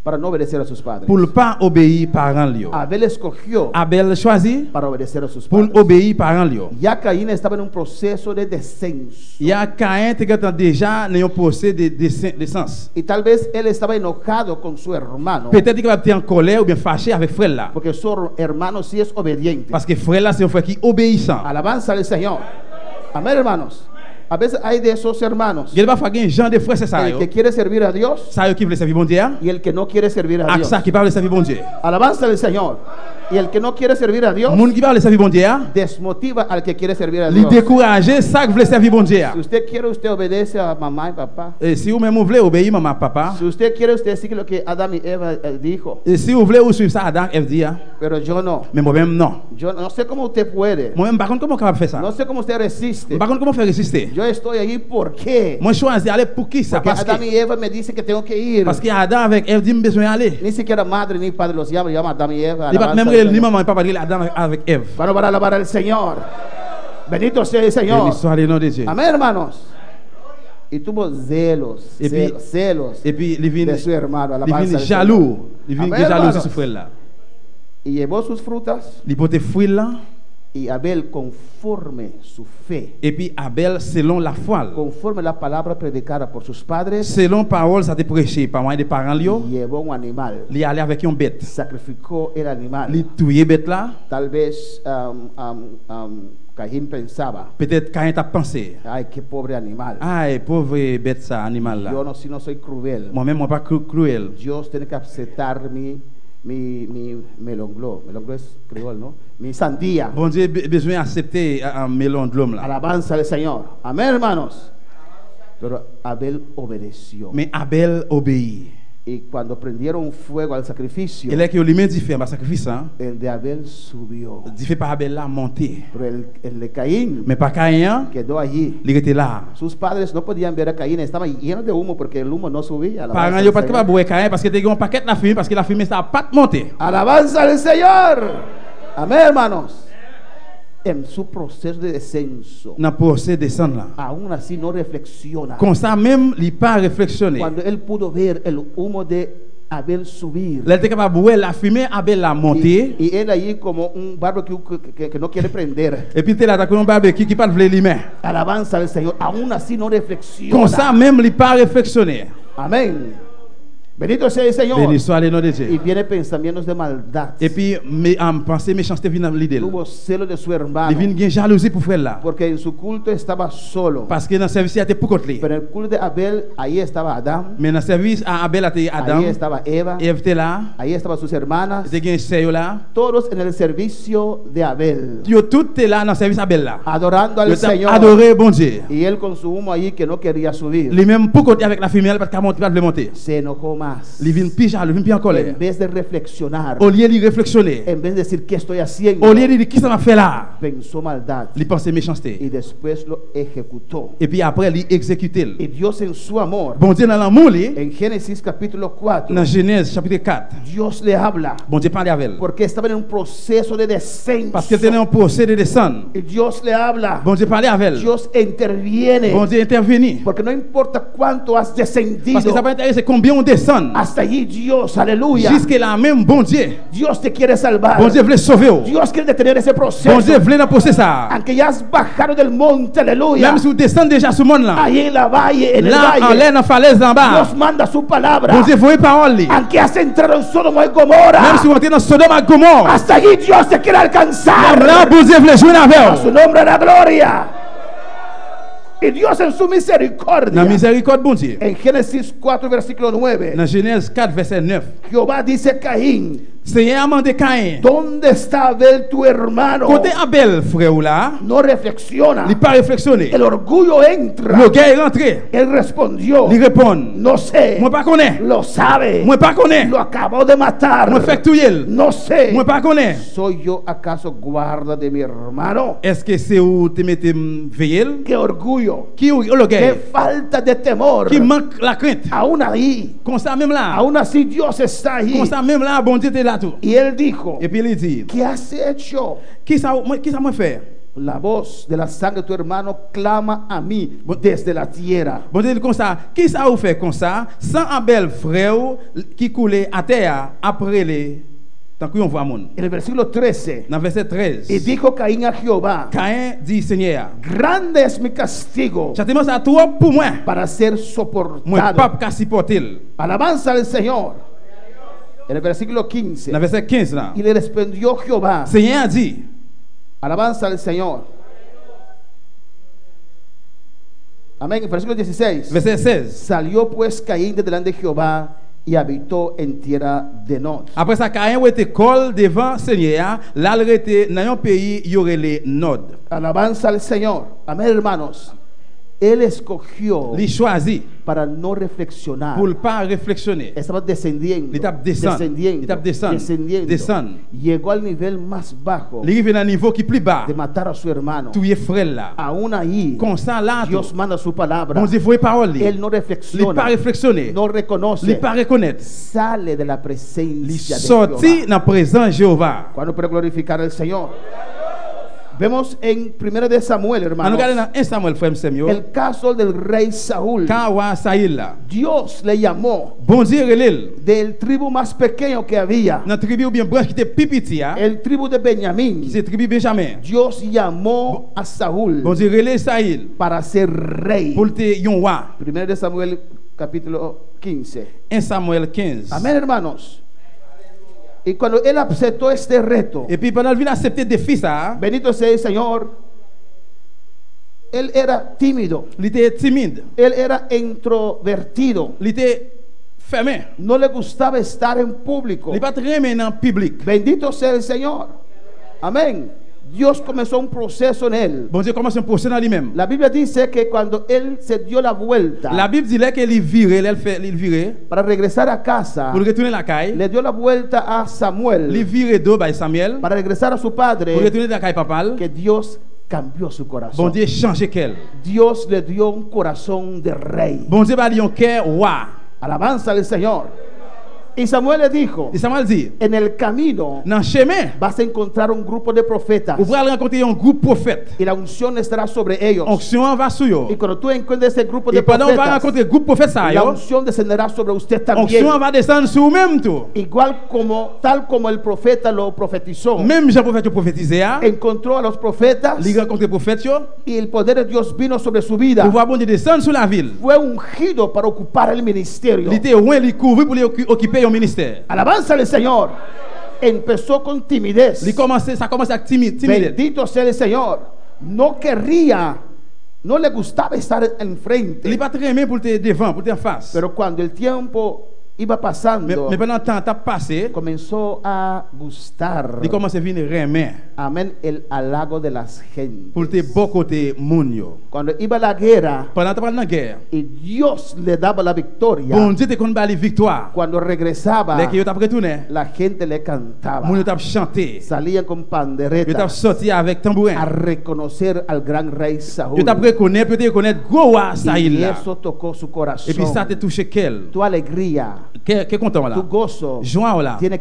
para no obedecer a sus padres. pour ne pas obéir parents lui. Abel escogió Abel choisit para obedecer a sus pour padres. obéir parents lui. Ya Caín estaba en un proceso de descenso. Il y a Caïn qui est déjà dans un procès de descente. Y tal vez él estaba enojado con su hermano. Peut-être qu'il va être en colère ou bien fâché avec frère là. Porque su hermano sí es obediente. Parce que frère là c'est un frère qui est obéissant. Alabanza al Señor. Amén, hermanos. A veces hay de esos hermanos. Il va faire un genre de frère c'est ça El yo. que quiere servir a Dios Ça yo qui veut servir bon Dieu. y el que no quiere servir a Avec Dios. ça qui parle servir bon Dieu. Alabanza al Señor. Y el que no quiere servir a Dios Moun qui parle servir bon Dieu, desmotiva al que quiere servir a li Dios. décourager ça qui veut servir bon Dieu. Si usted quiere, usted obedece a mamá y papá. Et si vous même voulez obéir maman papa, Si usted quiere, usted sigue lo que Adán y Eva dijo. et si vous voulez vous suivre ça Adam Ève dit, Pero yo no. mais moi-même non. Yo no sé cómo usted puede. Moi-même par contre comment capable faire ça? No sé cómo usted resiste. Par contre comment faire résister? Yo estoy allí, ¿por qué? Moi choisis aller pour qui ça? Porque Adán y Eva me dicen que tengo que ir. Parce que Adam avec Ève dit besoin aller. Ni siquiera madre ni padre los llama Adán y Eva. Il va même Alabanza al ni Señor. maman et papa dire Adam avec Ève. Bueno, para alabar al Señor. Bendito sea el Et Señor. l'histoire du nom de Dieu. Amén, hermanos. Y tuvo celos, Et puis- celos Et puis il vient de su hermano. Alabanza al jaloux. Señor. Il vient Amén, jaloux hermanos. sur frère là. Y llevó sus frutas Il porte fruit là y Abel, conforme su fe, et puis Abel selon la foi. conforme la palabra predicada por sus padres, Selon parole ça te prêché par moyen des parents lui, llevó un animal, il allait avec une bête. sacrificó el animal. Il tuait bête là. Tal vez Caín pensaba, Peut-être Caïn t'a pensé, ay, qué pobre animal. ah pauvre bête ça animal là. Yo no, si no soy cruel, Moi-même moi pas cruel. Dios tiene que aceptar mi melongló. Melongló es criol, ¿no? Mi sandía. Bon Dieu besoin accepter un melon de l'homme là. Alabanza al Señor. Amén, hermanos. Pero Abel obedeció. Mais Abel obéit. Y cuando prendieron fuego al sacrificio, Et là que le même dit faire un sacrifice hein. el de Abel subió. Dit fait par Abel là monter. Pero el de Caín Mais pas Caïn, quedó allí. il était là. Sus padres no podían ver a Caín, estaba lleno de humo porque el humo no subía. Alabanza Parents al yo pas Señor. capable boire Caïn parce que t'es un paquet la fumée parce que la fumée ça pas monter. Alabanza al Señor. Amén, hermanos. En su proceso de descenso, Dans procès descendre là. aún así no reflexiona. Comme ça même il pas réflexionner. Cuando él pudo ver el humo de Abel subir, Là était capable boire la fumée Abel la monter. y él allí como un barbecue que no quiere prender. Et puis t'es là t'as un barbecue qui pas de les mains. Alabanza al Señor, aún así no reflexiona. Comme ça même il pas réflexionner. Amén. Bendito sea el Señor. Béni soit le nom de Y Dieu. viene pensamientos de maldad. Et puis penser méchanceté vient dans l'idée. Tuvo celo de su hermano, Il vient jalousie pour frère là. porque en su culto estaba solo. Parce que dans le service il était pour contre lui. Pero en el culto de Abel, ahí estaba Adán, Mais dans le service à Abel était Adam. ahí estaba Eva, Ève était là. ahí estaban sus hermanas, Était gain sœur là. todos en el servicio de Abel, Yo tout est là dans le service Abel là. adorando Yo al Señor. adoré bon Dieu. Y él con su humo allí que no quería subir, Lui-même pour côté avec la fumée, parce qu'à monter, pas de monter. se enojó más. más. il vient plus jaloux, il vient plus en En colère. vez de reflexionar, Au lieu de réflexionner, en vez de decir qué estoy haciendo, au lieu de dire qui ça m'a fait là, pensó maldad il pense méchanceté. y después lo ejecutó. Et puis après, il exécute. Y Dios en su amor, Bon Dieu, dans l'amour, en Génesis capítulo 4, dans Genèse chapitre 4, Dios le habla bon Dieu parle avec elle. porque estaba en un proceso de descenso. Parce qu'elle était en procès de descendre. Y Dios le habla, Bon Dieu parle avec elle. Dios interviene, Bon Dieu intervenir. porque no importa cuánto has descendido, Parce que ça va intéresser combien on descend. hasta allí Dios, aleluya, Jusqu'à là même, bon Dieu. Dios te quiere salvar. Bon Dieu voulait sauver. Dios quiere detener ese proceso. Bon Dieu voulait dans le procès ça. Aunque ya has bajado del monte, aleluya, Même si vous descendez déjà sur le monde là. ahí en la valle, en el Là, en valle, l'air, dans la falaise d'en bas. Dios manda su palabra. Bon Dieu, voyez parole. Même Aunque has entrado en Sodoma y Gomorra, si vous entrez dans Sodome et Gomorrhe. hasta allí Dios te quiere alcanzar. Là, bon Dieu voulait jouer avec A su vous. nombre la gloria. Y Dios en su Dans la misericordia, miséricorde, bon Dieu. en Génesis 4, versículo 9, Dans Genèse 4, verset 9. Jehová dice a Caín, Seigneur a demandé Caïn. ¿dónde está Abel tu hermano? Côté Abel, frère ou là, No reflexiona. il n'a pas réflexionné. El orgullo entra. Le gars est rentré. Él respondió, Il répond. no sé, Moi pas connais. lo sabe, Moi pas connais. lo acabo de matar, Moi fait tout yel. no sé, Moi pas connais. ¿soy yo acaso guarda de mi hermano? Est-ce que c'est où tu mettez veillel? Qué orgullo, Qui ou le qué gars? falta de temor. Qui manque la crainte? Aún ahí, Comme ça même là. aún así Dios está ahí. Comme ça même là, bon Dieu était là tout. Y él dijo, Et puis il dit, ¿qué has hecho? qui ça moi fait? La voz de la sangre de tu hermano clama a mí desde la tierra. Bon Dieu dit comme ça, qui ça vous fait comme ça? Sans Abel frère qui coulait à terre après les tant qu'on voit monde. En el versículo 13, Dans verset 13. y dijo Caín a Jehová, Caïn dit Seigneur, grande es mi castigo châtiment ça trop pour moi. para ser Moi soportado. pas qu'à supporter. Alabanza al Señor. En el versículo 15, Dans verset 15 là. y le respondió Jehová, Seigneur dit, alabanza al Señor. Amén. En el versículo 16, verset 16. salió pues Caín de delante de Jehová y habitó en tierra de Nod. Après ça, Caïn a été col devant Seigneur, là il était dans un pays il y aurait les Nod. Alabanza al Señor. Amén, hermanos. Él escogió Il choisit para no reflexionar. pour ne pas réflexionner. Estaba descendiendo, L'étape descend. descendiendo, L'étape descend. descendiendo. Descend. Llegó al nivel más bajo Il arrive à un niveau qui est plus bas. de matar a su hermano. Tout est frère là. Aún ahí, Comme ça là, Dios manda su palabra. bon Dieu voit parole. Él no Il pas reflexiona, réflexionner. no reconoce, Il pas reconnaître. sale de la Il presencia de sorti Jehová. dans présent Jéhovah. ¿Cuándo puede glorificar al Señor? Vemos en 1 de Samuel, On hermanos, regarde dans 1 Samuel frère Samuel. el caso del rey Saúl. Quand roi Saïl là, Dios le llamó bon Dieu relève del tribu más pequeño que había, dans tribu ou bien branche qui était plus petit, el tribu de Benjamín. c'est tribu Benjamin. Dios llamó a Saúl Bon Dieu relève Saïl para ser rey. pour te yon roi. 1 de Samuel capítulo 15. 1 Samuel 15. Amén, hermanos. Y cuando él aceptó este reto, Et puis pendant qu'il vient accepter des fils ça, bendito sea el Señor, él era tímido, il était timide, él era introvertido, il était fermé. no le gustaba estar en público. Il pas très aimé dans le public. Bendito sea el Señor. Amén. Dios comenzó un proceso en él. Bon Dieu commence un procès dans lui-même. La Biblia dice que cuando él se dio la vuelta La Bible dit là qu'il virait, il virait para regresar a casa, pour retourner la caille. le dio la vuelta a Il Samuel virait d'eau by Samuel para regresar a su pour padre, retourner la caille papa. que Dios cambió su Bon corazón. Dieu change qu'elle. Dios le dio un corazón de rey. Bon Dieu va lui un cœur roi. Alabanza al Señor. Y Samuel le dijo, Et Samuel dit, en el camino dans le chemin, vas a encontrar un grupo de profetas vous allez rencontrer un groupe prophète. y la unción estará sobre ellos. Onction va sur eux. Y cuando tú encuentres ese grupo Et de pendant on va profetas, rencontrer groupe prophète ça la yo, unción descenderá sobre usted también. onction va descendre sur même tout. Igual como, tal como el profeta lo profetizó. Même Jean prophète prophétisé, Encontró a los profetas il rencontre prophète yo, y el poder de Dios vino sobre su vida. pour voir bon Dieu descendre sur la ville. Fue ungido para ocupar el ministerio. Il était loin, il couvrit pour occuper un ministère. Alabanza al Señor. Empezó con timidez. Ça commence à être timide. Bendito sea el Señor. No querría, no le gustaba estar Il n'est enfrente. pas très aimé pour te devant, pour te en face. Pero cuando el tiempo iba pasando, Mais pendant le temps, t'as passé, comenzó a gustar. il commence à venir aimer. Amén, el halago de las gentes. pour te bon côté moun yo. Cuando iba a la guerra Pendant tu parles dans la guerre, y Dios le daba la victoria, bon Dieu te kon ba li victoire. cuando regresaba, Dès que yo t'a retourné, la gente le cantaba. moun yo t'a chanté. Salían con Yo t'a panderetas sorti avec a tambourin. reconocer al gran rey Saúl. Yo t'a reconnaître, peut te reconnaître gros roi Y Saïl là. eso tocó su Et puis ça te corazón. touché quel? Tu alegría, Quel content là? tu gozo Joie là. tiene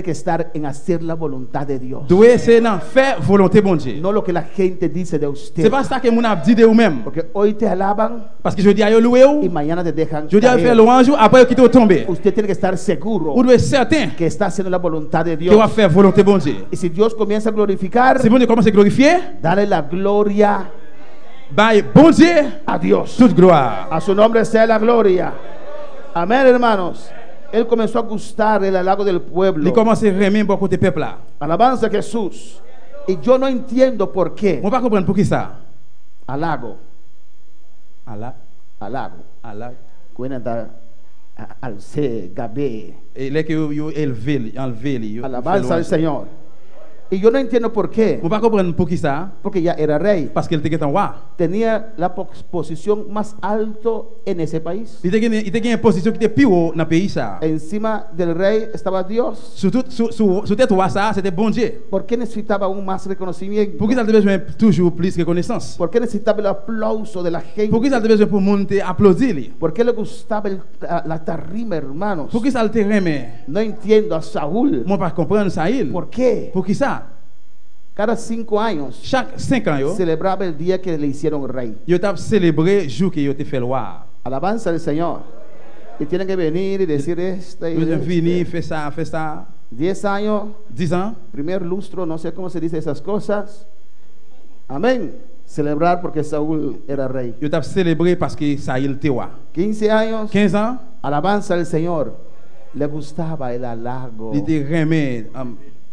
que estar en hacer la voluntad de Dios. Doué c'est dans faire volonté bon Dieu. No lo que la gente dice de C'est usted. pas ça que moun a dit de ou même. Porque hoy te alaban Parce que je dis à yo loué y ou, mañana te dejan je dis à faire caer. louange ou, après quitter au tomber. Usted tiene que estar seguro Ou doit être certain que está haciendo la voluntad de que va Dios. faire volonté bon Dieu. Y si Dios comienza a glorificar, Si bon Dieu commence à glorifier, dale la gloria bye bon Dieu a Dios. toute gloire. A su nombre sea la gloria. Amén, hermanos. Él comenzó a gustar el halago del Il pueblo. commence à remettre bon côté peuple là. Alabanza a Jesús. Y yo no entiendo por qué. On va comprendre pour qui ça. Halago, Allah, halago. Allah. Cuenta al C, Gabé. Et là que yo élevé, enlevé li. Alabanza al Señor. Y yo no entiendo por qué. On va comprendre pour qui ça. Porque ya era rey. Parce qu'il était en roi. Tenía la posición más alto en ese país. Il était une position qui était plus haut dans le pays ça. Encima del rey estaba Dios. Surtout sur tête roi ça, c'était bon Dieu. ¿Por qué necesitaba aún más reconocimiento? Pour qui ça avait besoin toujours plus de reconnaissance. ¿Por qué necesitaba el aplauso de la gente? Pour qui ça avait besoin pour monter applaudir lui. ¿Por qué le gustaba la tarima, hermanos? Pour qui ça le remet. No entiendo a Saúl. Moi pas comprendre ça il. ¿Por qué? Pour qui ça? Cada 5 años Chaque 5 ans yo, celebraba el día que le hicieron rey. yo t'a célébré jour que yo te fait roi. Alabanza al Señor. Y tienen que venir y decir esta y Yo esta. venu fait ça. 10 años, 10 ans. primer lustro, no sé cómo se dice esas cosas. Amén. Celebrar porque Saúl era rey. Yo t'a célébré parce que ça il te roi. 15 años, 15 ans, alabanza al Señor. Le gustaba el halago. il te remet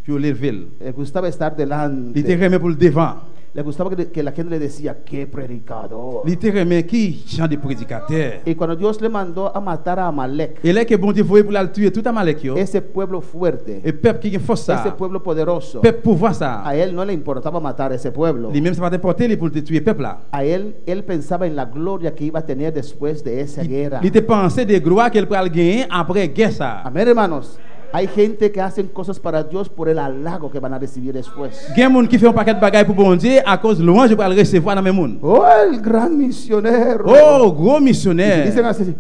pour l'élever. Le gustaba estar delante. Il te remet pour le devant. Le gustaba que la gente le decía, qué predicador. Il te remet qui chant de prédicateur. Y cuando Dios le mandó a matar a Amalek, Et là que bon Dieu voyait pour la tuer tout Amalek yo. ese pueblo fuerte, Et peuple qui a force ese ça. pueblo poderoso, Peuple pouvoir ça. a él no le importaba matar a ese pueblo. Lui même ça va te porter pour te tuer peuple là. A él pensaba en la gloria que iba a tener después de esa guerra. Il te pensait de gloire qu'elle pourrait gagner après guerre ça. Amén, hermanos. Hay gente que hacen cosas para Dios por el halago que van a recibir después. Gen moun qui fait un paquet de bagages pour bon Dieu à cause louange pour le recevoir dans même monde. Oh, el gran misionero. Oh, gros Y missionnaire. dicen así,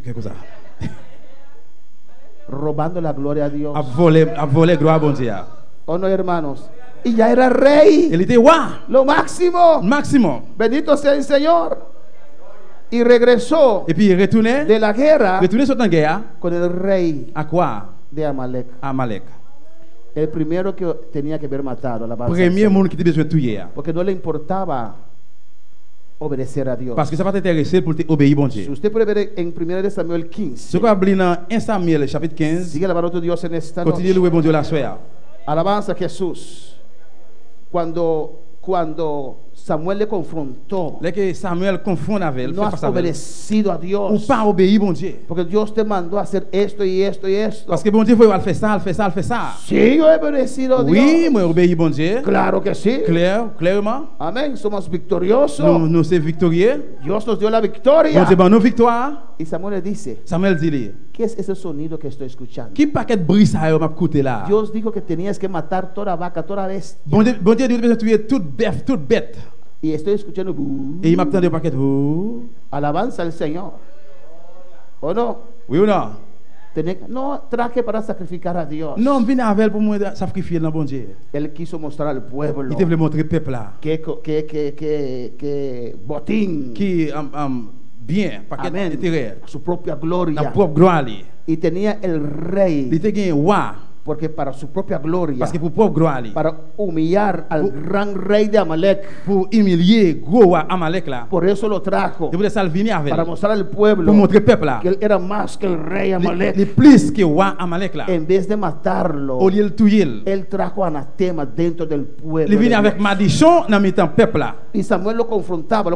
Qu'est-ce que ça? robando la gloria a Dios. A voler gloire à bon Dieu. Oh, no, hermanos. Y ya era rey. Il était roi. Lo máximo. Maximum. Bendito sea el Señor. Y regresó Et puis il retournait. de la guerra Retourner sur la guerre. con el rey À quoi? de Amalek. Amalek. El primero que tenía que haber matado. La Premier monde qui était besoin de tuer. Porque no le importaba obedecer a Dios. Parce que ça va t'intéresser pour t'obéir bon Si Dieu. usted puede ver en 1 de Samuel 15. Ce qu'on a dit dans 1 Samuel chapitre 15. Sigue alabando a tu Dios en esta Continue de noche. louer bon Dieu la soirée. Alabanza a Jesús. Cuando Samuel le confrontó, Là que Samuel confond avec elle, no fait has face avec elle. obedecido a Ou Dios. pas obéir bon Dieu. Porque Dios te mandó a hacer esto y esto y esto. Parce que bon Dieu, il faut faire ça, il fait ça, il fait ça. Sí, yo he obedecido a Dios. Oui, moi obéir bon Dieu. Claro que sí. Clairement. Amén. Somos victoriosos. Nous sommes victorieux. Dios nos dio la Bon victoria. Dieu, nos victoire. Y Samuel le dice, Samuel dit, ¿qué es ese sonido que estoy escuchando? qui paquet de bruit ça m'a écouté là? Dios dijo que tenías que matar toda vaca, toda bestia. Bon Dieu dit de tuer toute bête, toute bête. Y estoy escuchando. Et il m'a entendu un paquet de Alabanza al Señor. ¿O no? oui ou non? No traje para sacrificar a Dios. Non, je viens avec pour moi sacrifier dans bon Dieu. Él quiso mostrar al pueblo Il te voulait montrer peuple là. que botín, Qui bien, paquet amén, d'intérêt. su propia La gloria. propre gloire li. Y tenía el Il rey, était gagné roi porque para su propia gloria, parce que pour propre gloire li. para humillar al gran rey de Amalek. Pour humilier gros roi Amalek là. Por eso lo trajo, Je voulais ça venir avec. para mostrar al pueblo Pour montrer peuple là. que él era más que el rey Amalek. Les plus que roi Amalek là. En vez de matarlo, Au lieu de tuer, él trajo anatema dentro del pueblo. il de vient avec Dios. maldiction dans le temps peuple là. Y Samuel lo confrontaba.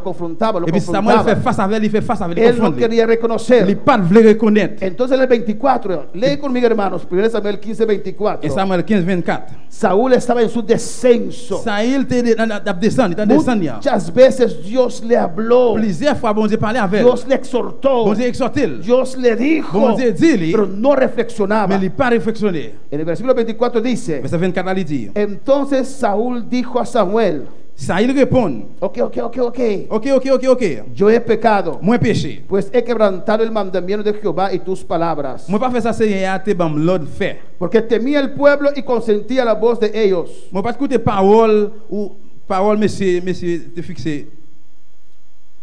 Et puis Samuel fait face avec, il fait face avec, il Él no confronte. quería Il reconocer. pas voulu reconnaître. Entonces el 24, lee conmigo hermanos, 1 Samuel 15, 24, Et Samuel 15, 24. Saúl estaba en su descenso. Saül était descendu, il était descendu. Muchas veces Dios le habló, Plusieurs fois, bon Dieu parlait avec Dios lui. le exhortó, Bon Dieu exhortait. Dios le dijo, Bon Dieu dit, pero no reflexionaba. mais il n'a pas réflexionné. En el versículo 24 dice, Verset 24, il dit. entonces Saúl dijo a Samuel, Saül répond. ok, Ok. yo he pecado, Moi péché. pues he quebrantado el mandamiento de Jehová y tus palabras, Moi pas fait ça, Seigneur, te bam l'ordre fait. porque temía el pueblo y consentía la voz de ellos. Moi pas écouter parole ou parole, monsieur, te fixé.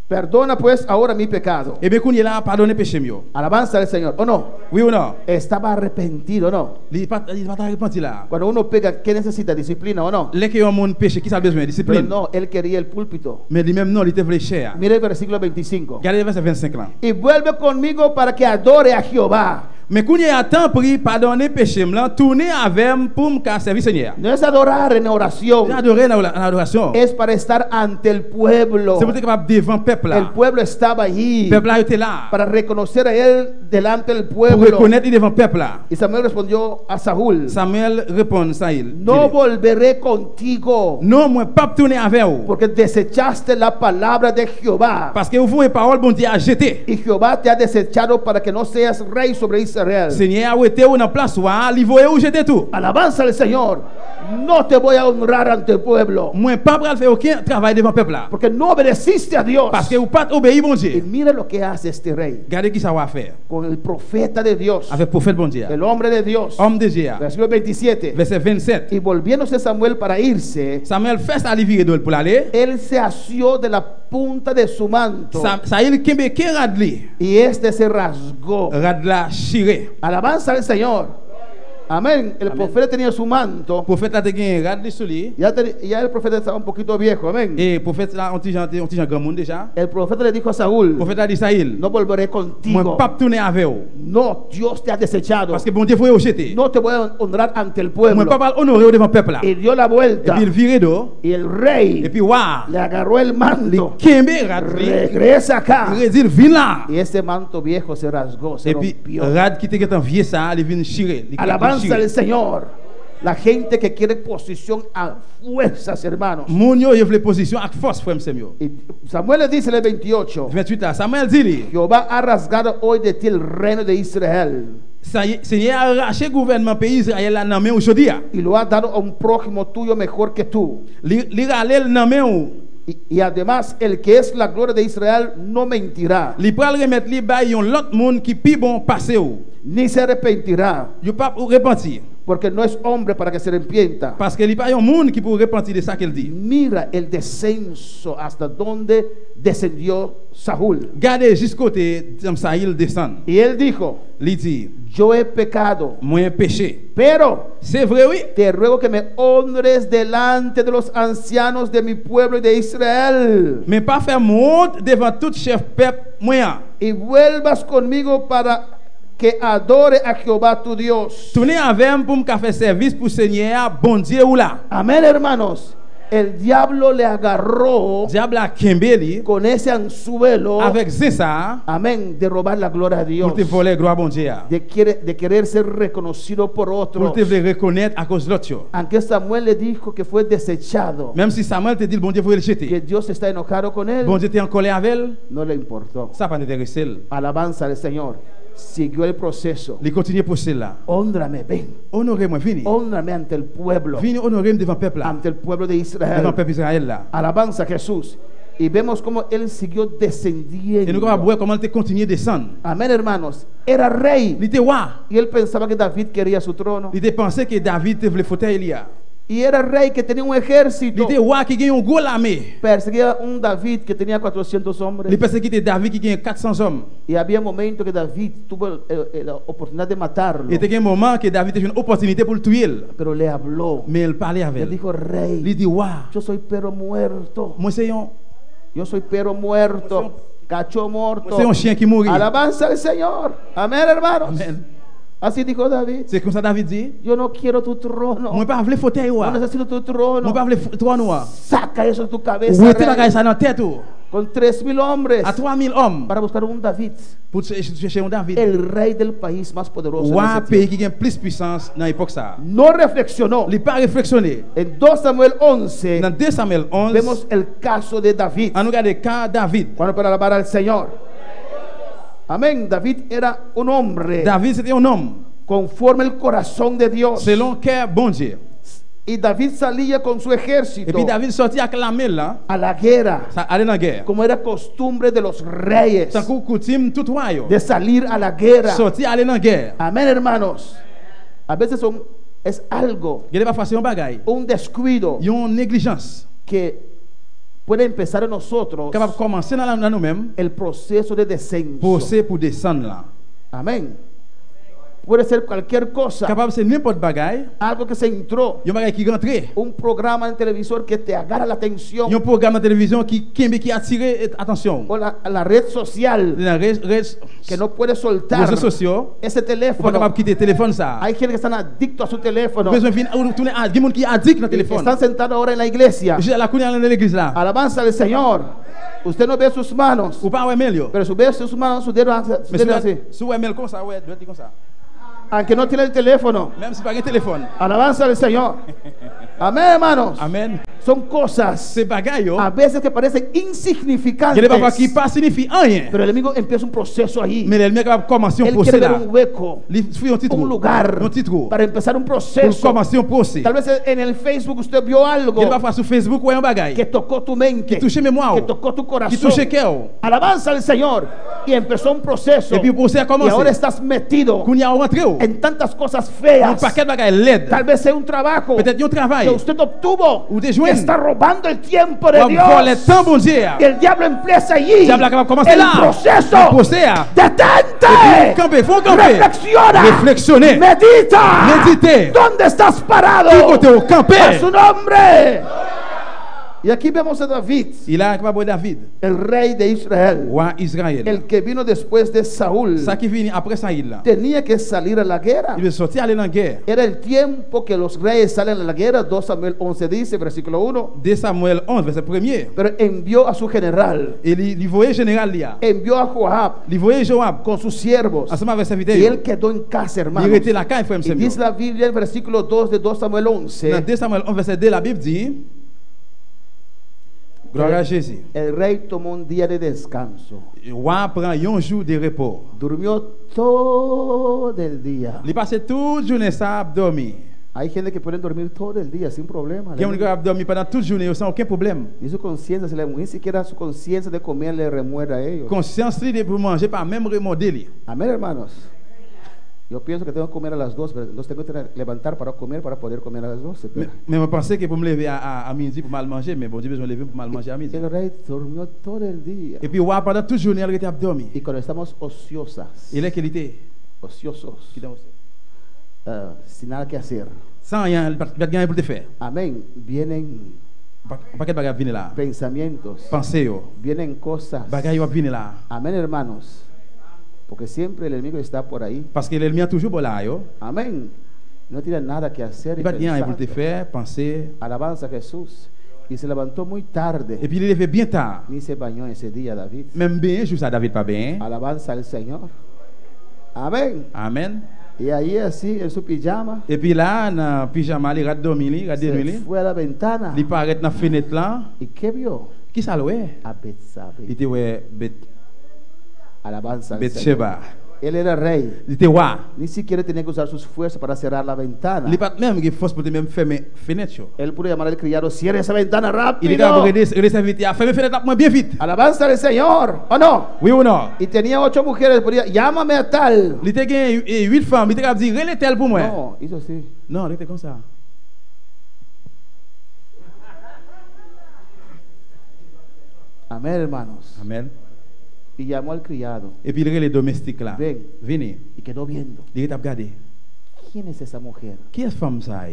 Perdona pues ahora mi pecado. Eh bien, qu'on y est là, pardonnez péché mieux. Alabanza al Señor, ¿o no? Oui ou non? Estaba arrepentido, ¿no? Il pas repenti là. Cuando uno pega, ¿qué necesita? ¿Disciplina o no? Là que un monde péché, qui ça a besoin de Pero discipline? no, él quería el púlpito. Mais lui-même non, il était voulu cher. Mire el versículo 25. Regardez le verset 25 là. Y vuelve conmigo para que adore a Jehová. Mais qu'on y est à temps pris, pardonnez péché là, tourner avec moi pour me servir Seigneur. No es adorar en oración, J'ai adoré en adoration. es para estar ante el pueblo. C'est pour être capable devant le peuple El là. pueblo estaba allí Le peuple là était là. para reconocer a él delante del Pour pueblo. reconnaître devant le peuple là. Y Samuel respondió a Saúl, Samuel répond Saül. no volveré contigo, Non, moi pas tourner avec vous. porque desechaste la palabra de Jehová. Parce que vous, les paroles, bon Dieu a jeté. Y Jehová te ha desechado para que no seas rey sobre Israel. Seigneur a été où dans place, il voyait où jeté tout. Alabanza al Señor. No te voy a honrar ante el pueblo, Moi pas pour faire aucun travail devant le peuple là. porque no obedeciste a Dios. Parce que vous pas obéi bon Y Dieu. mira lo que hace este rey Regardez qui ça va faire. con el profeta de Dios, Avec le prophète bon Dieu. el hombre de Dios. Homme de Dieu. Versículo 27. Verset 27. Y volviéndose Samuel para irse, Samuel fait ça, il vire d'où pour aller. él se asió de la punta de su manto Saül kembe qui radli. y este se rasgó. Radla chiré. Alabanza al Señor. Amén. El profeta tenía su manto. Prophète là te gen radli sur lui. Ya el profeta estaba un poquito viejo. Amén. Et prophète là on petit grand monde déjà. El profeta le dijo a Saúl, Prophète là dit Saül. no volveré Moi contigo. pas tourner avec vous. No, Dios te ha desechado. Parce que bon Dieu faut vous jeter. No te voy a honrar ante el Moi pueblo. pas honorer devant le peuple là. Y dio la Et vuelta. puis il vire d'eau. Y el rey Et puis waouh. le agarró el Il manto. kembe radli. Regresa acá. Il dit viens là. Y ese manto viejo se rasgó, se Et puis rompió. rad qui était en vieux ça, il vient chirer. Alabanza al Señor. La gente que quiere posición a fuerzas, hermanos. Moun yo veut position avec force frère Samuel. Y Samuel le dice en el 28, 28 là, Samuel dit Jehová ha rasgado hoy de ti el reino de Israel Seigneur a arraché gouvernement pays Israël là dans main aujourd'hui. y lo ha dado a un prójimo tuyo mejor que tú. Li ralel dans main ou. Y además, el que es la gloria de Israel no mentirá, Li pral remettre li bay yon l'autre monde qui pi bon passé ou. ni se arrepentirá, Yo pas ou repentir porque no es hombre para que se arrepienta. parce que li pas yon monde qui pour repentir de ça qu'elle dit. Mira el descenso hasta donde descendió Saúl. Gardez jusqu'au côté Saül descend. Y él dijo, Li dit yo he pecado, moi péché. pero C'est vrai oui. te ruego que me honres delante de los ancianos de mi pueblo y de Israel, Mais pas faire monte devant tout chef peuple moyen. y vuelvas conmigo para que adore a Jehová tu Dios. Tourner avec moi pour me faire service pour Seigneur bon Dieu ou là. Amén, hermanos. El diablo le agarró Diable a Kembeli con ese anzuelo, avec ça amén, de robar la gloria a Dios, pour te voler gloire bon Dieu. de querer ser reconocido por Pour otros. te reconnaître à cause de l'autre. Aunque Samuel le dijo que fue desechado, Même si Samuel te dit bon Dieu faut le que jeter. Dios está enojado con él, Bon Dieu t'es en colère avec elle, no le importó. ça pas t'intéresser. Alabanza al Señor. Siguió el proceso. Il continue pour cela. Hóndrame, ven. Honorez moi fini. Hóndrame ante el pueblo, Vini honorer devant le peuple là. ante el pueblo de Devant le Israel. peuple Israël là. Alabanza a Jesús. Y vemos cómo él siguió Et nous descendiendo. allons voir comment il continue à descendre. Amén, hermanos. Era rey. Il était roi. Y él pensaba que David quería su trono. Il était pensé que David te voulait fauteuil là. Y era rey que tenía un Il ejército. était roi qui gagne une grosse armée. Perseguía un David que tenía 400 Il hombres. pensait que c'était David qui gagne 400 hommes. Y había momentos que David tuvo la oportunidad de matarlo. Il était un moment que David a eu une opportunité pour le tuer. Pero le habló. Mais il parlait avec Le elle. dijo, Il rey, dit roi. yo soy pero muerto. Moi c'est un Yo soy pero muerto. Cacho muerto. c'est un chien qui mourit. Alabanza al Señor. Amén, hermanos. Amen. Así dijo David. C'est comme ça David dit. Yo no quiero tu trono. Moi pas vle fauteuil No roi. necesito tu Moi trono. pas vle trône roi. Saca eso de tu cabeza. Ou était rey. la ça dans tête ou. con 3.000 hombres à 3000 hommes para buscar un David, pour chercher un David. el rey del país más poderoso. Ou en un ese pays tiempo. qui a plus puissance dans l'époque ça. No reflexionó. Il n'a pas réflexionné. En 2 Samuel 11 Dans 2 Samuel 11, vemos el caso de David. on regarde le cas David. Cuando para alabar al Señor. Amén. David era un hombre David c'était un homme conforme el corazón de Dios. selon cœur bon Dieu. Y David salía con su Et ejército puis David sortit avec l'armée là, a la guerra, ça allait dans la guerre. como era costumbre de los reyes Tant qu'on coutume tout royaume. de salir a la guerra. Sortir aller dans la guerre. Amén, hermanos. A veces es algo, Il n'est pas facile un bagaille. un descuido Il y a une négligence. que puede empezar en nosotros Capable de commencer dans nous-mêmes, el proceso de descenso. pousser pour descendre là. Amén. Puede ser cualquier cosa, Capable de faire n'importe bagaille. algo que se entró, Il y a un bagaille qui rentre. un programa en televisor que te agarra la atención, Il y a un programme de télévision qui attire attention. o la red social Dans les que no puede soltar réseaux sociaux, ese on est teléfono. capable de quitter le téléphone ça. Hay gente que están adictos a su teléfono, Besoin de tourner à des gens qui addict dans le y téléphone. están sentados ahora en la iglesia. Je suis à la cour dans l'église là. Alabanza al Señor. Usted no ve sus manos, Ou pas ouais Melio. pero ve sus manos, sus dedos Mais así. si ouais Mel comme ça, ouais, doit être comme ça. Aunque no tiene el teléfono. Même si pas un téléphone. Alabanza al Señor. Amén, hermanos. Amen. Son cosas Ces bagailles a veces que parecen il y a insignificantes, des bagailles qui pas signifient rien. pero el enemigo empieza un proceso ahí. Mais l'ennemi est capable de commencer un Él procès quiere ver là. un hueco, Il faut un titre. un lugar Un titre. para empezar un Pour proceso. commencer un procès. Tal vez en el Facebook usted vio algo Il va faire sur Facebook ouais un bagaille. que tocó tu mente, Qui touche mémoire. que tocó tu Qui corazón. touche cœur. Alabanza al Señor. Y empezó un proceso. Et puis le procès a Y ahora commencé. estás metido Qu'on y a rentré. en tantas cosas Un feas. paquet de bagailles LED. Tal vez sea un trabajo Peut-être un que travail. usted obtuvo Ou des que joints. está robando el tiempo de On voit le Dios. temps bon Dieu. Y el diablo empieza allí. Diable a commencer El là. proceso. Le procès a. Detente. Camper, faut camper. Reflexiona. Réflexionner. Medita. Méditer. ¿Dónde estás parado? Qui côté au camper. A su nombre. Y aquí vemos a David, Il a capable David, el rey de Israel, roi Israël. el que vino después de Saúl. Ça qui vient après Saïd là. Tenía que salir a la guerra. Il veut sortir aller dans la guerre. Era el tiempo que los reyes salen a la guerra. 2 Samuel 11 dice, versículo 1. De Samuel 11 verset 1er. Pero envió a su general, Et il voyait général là. envió a Joab Il voyait Joab con sus siervos. ensemble avec serviteur. Y él quedó en casa, hermano. Il était là quand frère Y dice la Biblia, el versículo 2 de 2 Samuel Dans 11, 2 Samuel 11 verset 2 la Bible dit gloire à Jésus. el rey tomó un día de descanso. Le roi prend un jour de repos. Durmió todo el día. Il passe toute journée ça à dormir. Hay gente que puede dormir todo el día sin problema. Qui a dormi pendant toute journée sans aucun problème. Y su conciencia, ni siquiera su conciencia de comer le remuerde a ellos. Conscience de pour manger pas même remonter. Amén, hermanos. Yo pienso que tengo que comer a las 2, pero entonces tengo que levantar para comer, para poder comer a las 12. Mais je pensais que pour me lever à midi pour mal manger, mais bon, j'ai besoin de lever pour mal manger à midi. El rey durmió todo el día. Et puis roi pendant toute journée elle était à dormir. Y cuando estamos ociosas, Il est qu'il était ociosos, sin nada que hacer, sans rien, pas de rien pour te faire. amén, vienen Pas de bagage venir là. pensamientos, Pensez yo. vienen cosas. Bagage va venir là. Amén, hermanos. Porque siempre el enemigo está por ahí. Parce que l'ennemi est toujours pour là yo. Amén. No tiene nada que hacer. Il y pas de rien pour te pensar. faire, penser. Alabanza a Jesús. Y se levantó muy tarde. Et puis il est levé bien tard. Ni se bañó ese día, David. Même bien, je ça David pas bien. Alabanza al Señor. Amén. Amen. Y ahí así, en su pijama, Et puis là, dans pyjama, il rate dormir, il rate se dormir. fue a la ventana. Il paraît dans la fenêtre là. ¿Y qué vio? Qui ça ouais? A Betsabe. Il était ouais Alabanza al Señor. Bethsheba. Él era rey. Il était roi. Ni siquiera tenía que usar sus fuerzas para cerrar la ventana. Il pas même qui force pour te même fermer fenêtre. Él pudo llamar al criado, cierre esa ventana Il est capable rápido. de servir à fermer fenêtre moins bien vite. Alabanza al Señor. ¿O no? Oui ou non? Y tenía 8 mujeres. Podía, llámame a tal. Il était gagné 8 femmes, il était capable de dire relais tel pour moi. No, hizo así. Non, il était comme ça. Amén, hermanos. Amen. Y llamó al criado. Et puis il relais domestique là. Ven. Venez. Y quedó viendo. Il était regardé. ¿Quién es esa mujer? Qui est femme ça?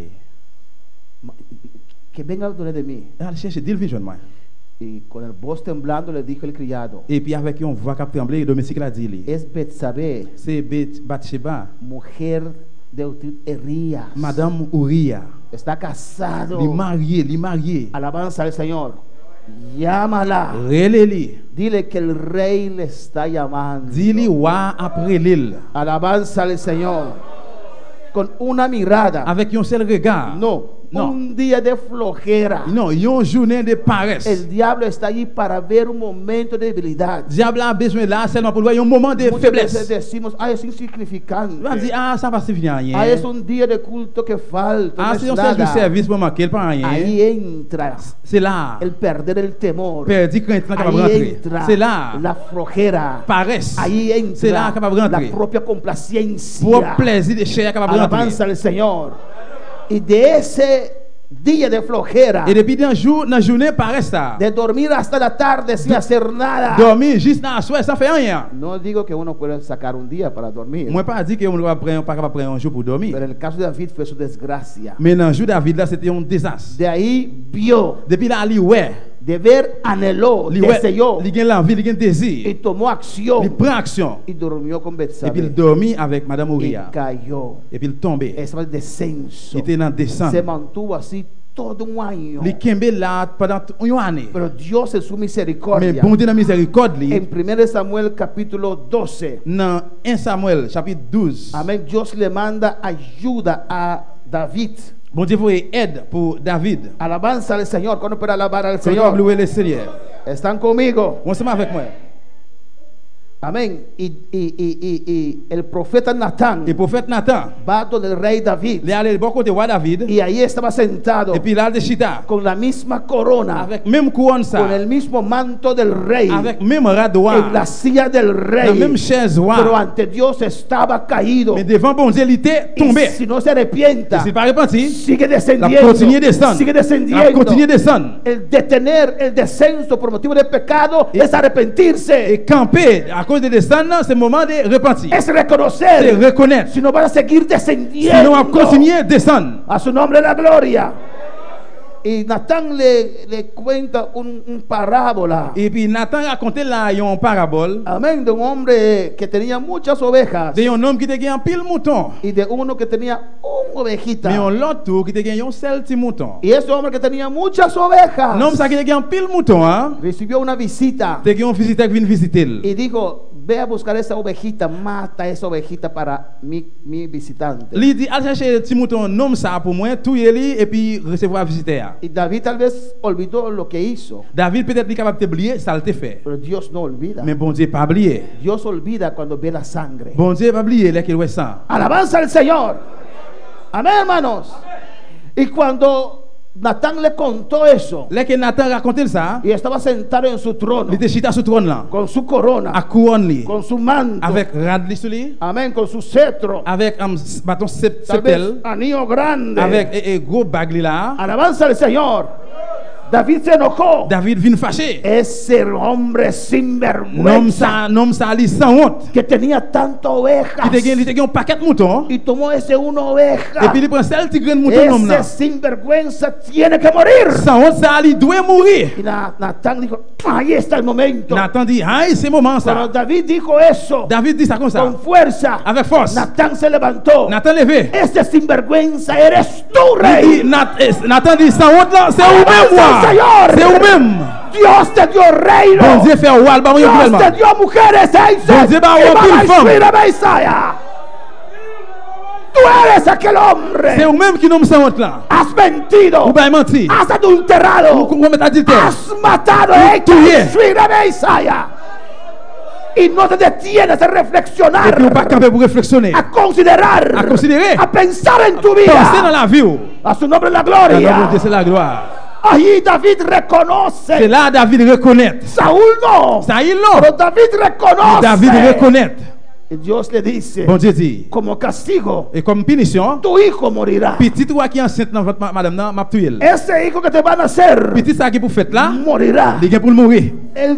Ma- Que venga donde de mí. Elle cherche dit le jeune moi. Y con el voz temblando le dijo el criado, Et puis avec une voix qui tremblait, le domestique l'a dit. es Betsabe, C'est Bathsheba, mujer de Urías. Madame Uriah. Está casado. Il est marié. Alabanza al Señor. Llámala. Releli. Dile que el rey le está llamando. Dis-lui wa après l'île. Alabanza al Señor. Con una mirada. Avec un seul regard. No. No. Un día de flojera. Non, une journée de paresse. El diablo está allí para ver un momento de debilidad. Diable a besoin là seulement pour voir un moment de Muchas veces faiblesse. decimos, es insignificante. On va dire, ça va suffire à rien. Es un día de culto que falta. no C'est es un seul nada. service pour manquer, pas rien. Ahí entra C'est là. el perder el temor. Perdu crainte là capable Ahí rentrer. entra C'est là. la flojera. Paresse. Ahí C'est là entra capable la rentrer. propia complacencia. Pour plaisir de chair capable Alabanza rentrer. al Señor. Y de ese día de flojera, Et depuis dans journée paresse ça. de dormir hasta la tarde sin hacer nada. Dormir juste dans la soirée sans faire rien. No digo que uno pueda sacar un día para dormir, Moi pas dit que on va prendre pas capable prendre un jour pour dormir. pero en el caso de David fue su desgracia. Mais dans le jour David là c'était un désastre. De ahí vio, Depuis là il ouais, de ver anheló, il ouais, deseó il gagne l'envie, il gagne y désir. tomó Il acción prend action. y durmió con Et puis il Betsabé dormit avec Madame y Uriah. cayó. Et puis il tombait. Estaba en descenso. Il était dans Se descente. mantuvo así todo un año. Il kembe là pendant une année. Pero Dios en su Mais misericordia, bon Dieu dans miséricorde li, en 1 Samuel capítulo 12, dans 1 Samuel chapitre 12. amén, Dios le manda ayuda a David. Bon Dieu voyait aide pour David. Alabanza al Señor. ¿Cuándo puede alabar al Quand on Señor? louer le Seigneur. Están conmigo. On se met avec moi. Amén. Y el profeta Natán Et prophète Nathan, va donde el rey David. il est allé bon côté roi David. Y ahí estaba sentado Et puis là de chita con la misma corona, avec même couronne con ça, el mismo manto del rey, avec même rad en roi, la silla del la même rey. chaise Pero roi. ante Dios estaba caído. Mais devant bon Dieu il était Y tombé. si no se Et arrepienta, s'il pas repenti, sigue la descendiendo. continue descendre. Sigue La descendiendo. continue descendre. El detener el descenso por motivo de pecado es arrepentirse. Et camper à cause de descendre, c'est le moment de repentir. Es C'est reconocer. reconnaître. Si no vas a seguir Sinon, descendiendo. on va continuer à descendre. A su nombre la gloria. Y Natán le cuenta un parábola. Et puis Nathan racontait là une parabole Amén. De un hombre que tenía muchas ovejas. de un homme qui était un pile mouton. Y de uno que tenía una ovejita. Mais un l'autre tour qui était un seul petit mouton. Y ese hombre que tenía muchas ovejas Un homme ça qui était un pile mouton, hein. recibió una visita. T'es un visiteur qui vient visiter. Y dijo, ve a buscar esa ovejita, mata esa ovejita para mi visitante. Il dit, allez chercher petit mouton, nomme ça pour moi, tout y et puis recevoir visiteur. Y David tal vez olvidó lo que hizo, David peut-être est capable d'oublier, ça le fait. pero Dios no olvida. Mais bon Dieu pas oublié. Dios olvida cuando ve la sangre. Bon Dieu pas oublié là qu'il voit ça. Alabanza al Señor. Amén, hermanos. Y cuando Natán le contó eso, Là que Nathan racontait ça, y estaba sentado en su trono, il était chita sur trône là, con su à corona, couronne li, con su manto, avec radli sur lui, amén, con su cetro, avec un bâton tal vez septel, anillo grande. avec gros bague li là. Alabanza al Señor. David se enojó. David vient fâché. Ese hombre Nom sinvergüenza ça li sans honte. que tenía tanta ovejas Il était un paquet de moutons. y tomó ese una Et oveja. puis il prend celle petit grain de mouton nom là. Ese sinvergüenza tiene que morir. Sans honte ça il doit mourir. Y Natán dijo, ahí está el momento. Nathan dit, aïe, c'est moment Cuando ça. David dijo eso David dit ça comme ça. con fuerza, Avec force. Natán se levantó. Nathan levé. Ese sinvergüenza eres tú, Il rey. dit, Nathan dit, sans honte là, c'est vous-même, moi. C'est vous-même. Dios te dio reino. Bon Dieu fait roi, le baron Dios gouvernement. te dio mujeres, Bon Dieu va remplir femme. Isaia. Tú eres aquel hombre. C'est vous-même qui nomme sans honte là. Has mentido. Ou bien menti. Has adulterado. Ou commettre adultère. Has matado. tué. Isaia. Y no te detienes a Et reflexionar, puis, on pas camper pour réfléchir. a considerar, À considérer. a pensar en tu Pensez dans vida. la vie. A su nombre la Dans le nom de gloria. Dieu, c'est la gloire. Allí David C'est reconoce. là David reconnaît. Saúl no. Ça y est Pero là. David reconoce. David reconnaît. Y Dios le dice, Bon Dieu dit. como castigo, Et comme punition, tu hijo morirá. petit roi qui est enceinte dans votre madame, là, m'a tué. Ese hijo que te van a hacer Petit ça qui pour faire là, morirá. il est pour le mourir. Él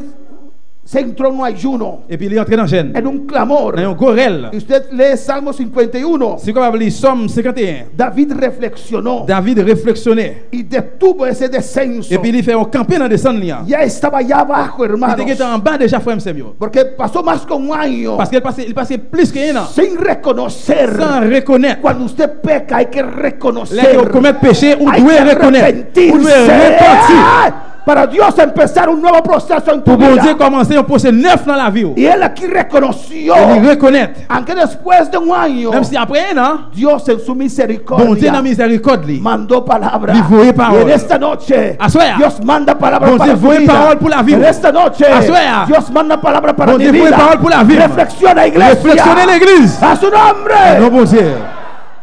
se entró en un ayuno, Et puis il est entré dans la gêne. en un clamor. Dans un gorel. Y usted lee Salmo 51. C'est comme lire Somme 51. David reflexionó David réflexonnait. y detuvo ese descenso. Et puis il fait un campé dans descendre là. Ya estaba allá abajo, Il hermanos. était en bas déjà, frère Samuel. Porque pasó más que un año Parce qu'il passait plus qu'un an. sin reconocer. Sans reconnaître. Cuando usted peca hay que Là reconocer. qu'on commet péché, on Hay doit que reconnaître. On doit arrepentirse. repentir. para Dios empezar un nuevo proceso en tu Pour bon Dieu vida. commencer un procès neuf dans la vie. Y él aquí reconoció, Il reconnaît. aunque después de un año, Même si après un an, Dios en su bon Dieu misericordia dans miséricorde li. mandó palabra. Li voye Y parole. en esta noche, Assoya. Dios manda palabra Bon para Dieu tu voye vida. parole pour la vie. En esta noche, Assoya. Dios manda palabra para Bon mi Dieu voye vida. parole pour la vie. Reflexiona, iglesia. Réflexionner l'église. A su nombre. Non, bon Dieu.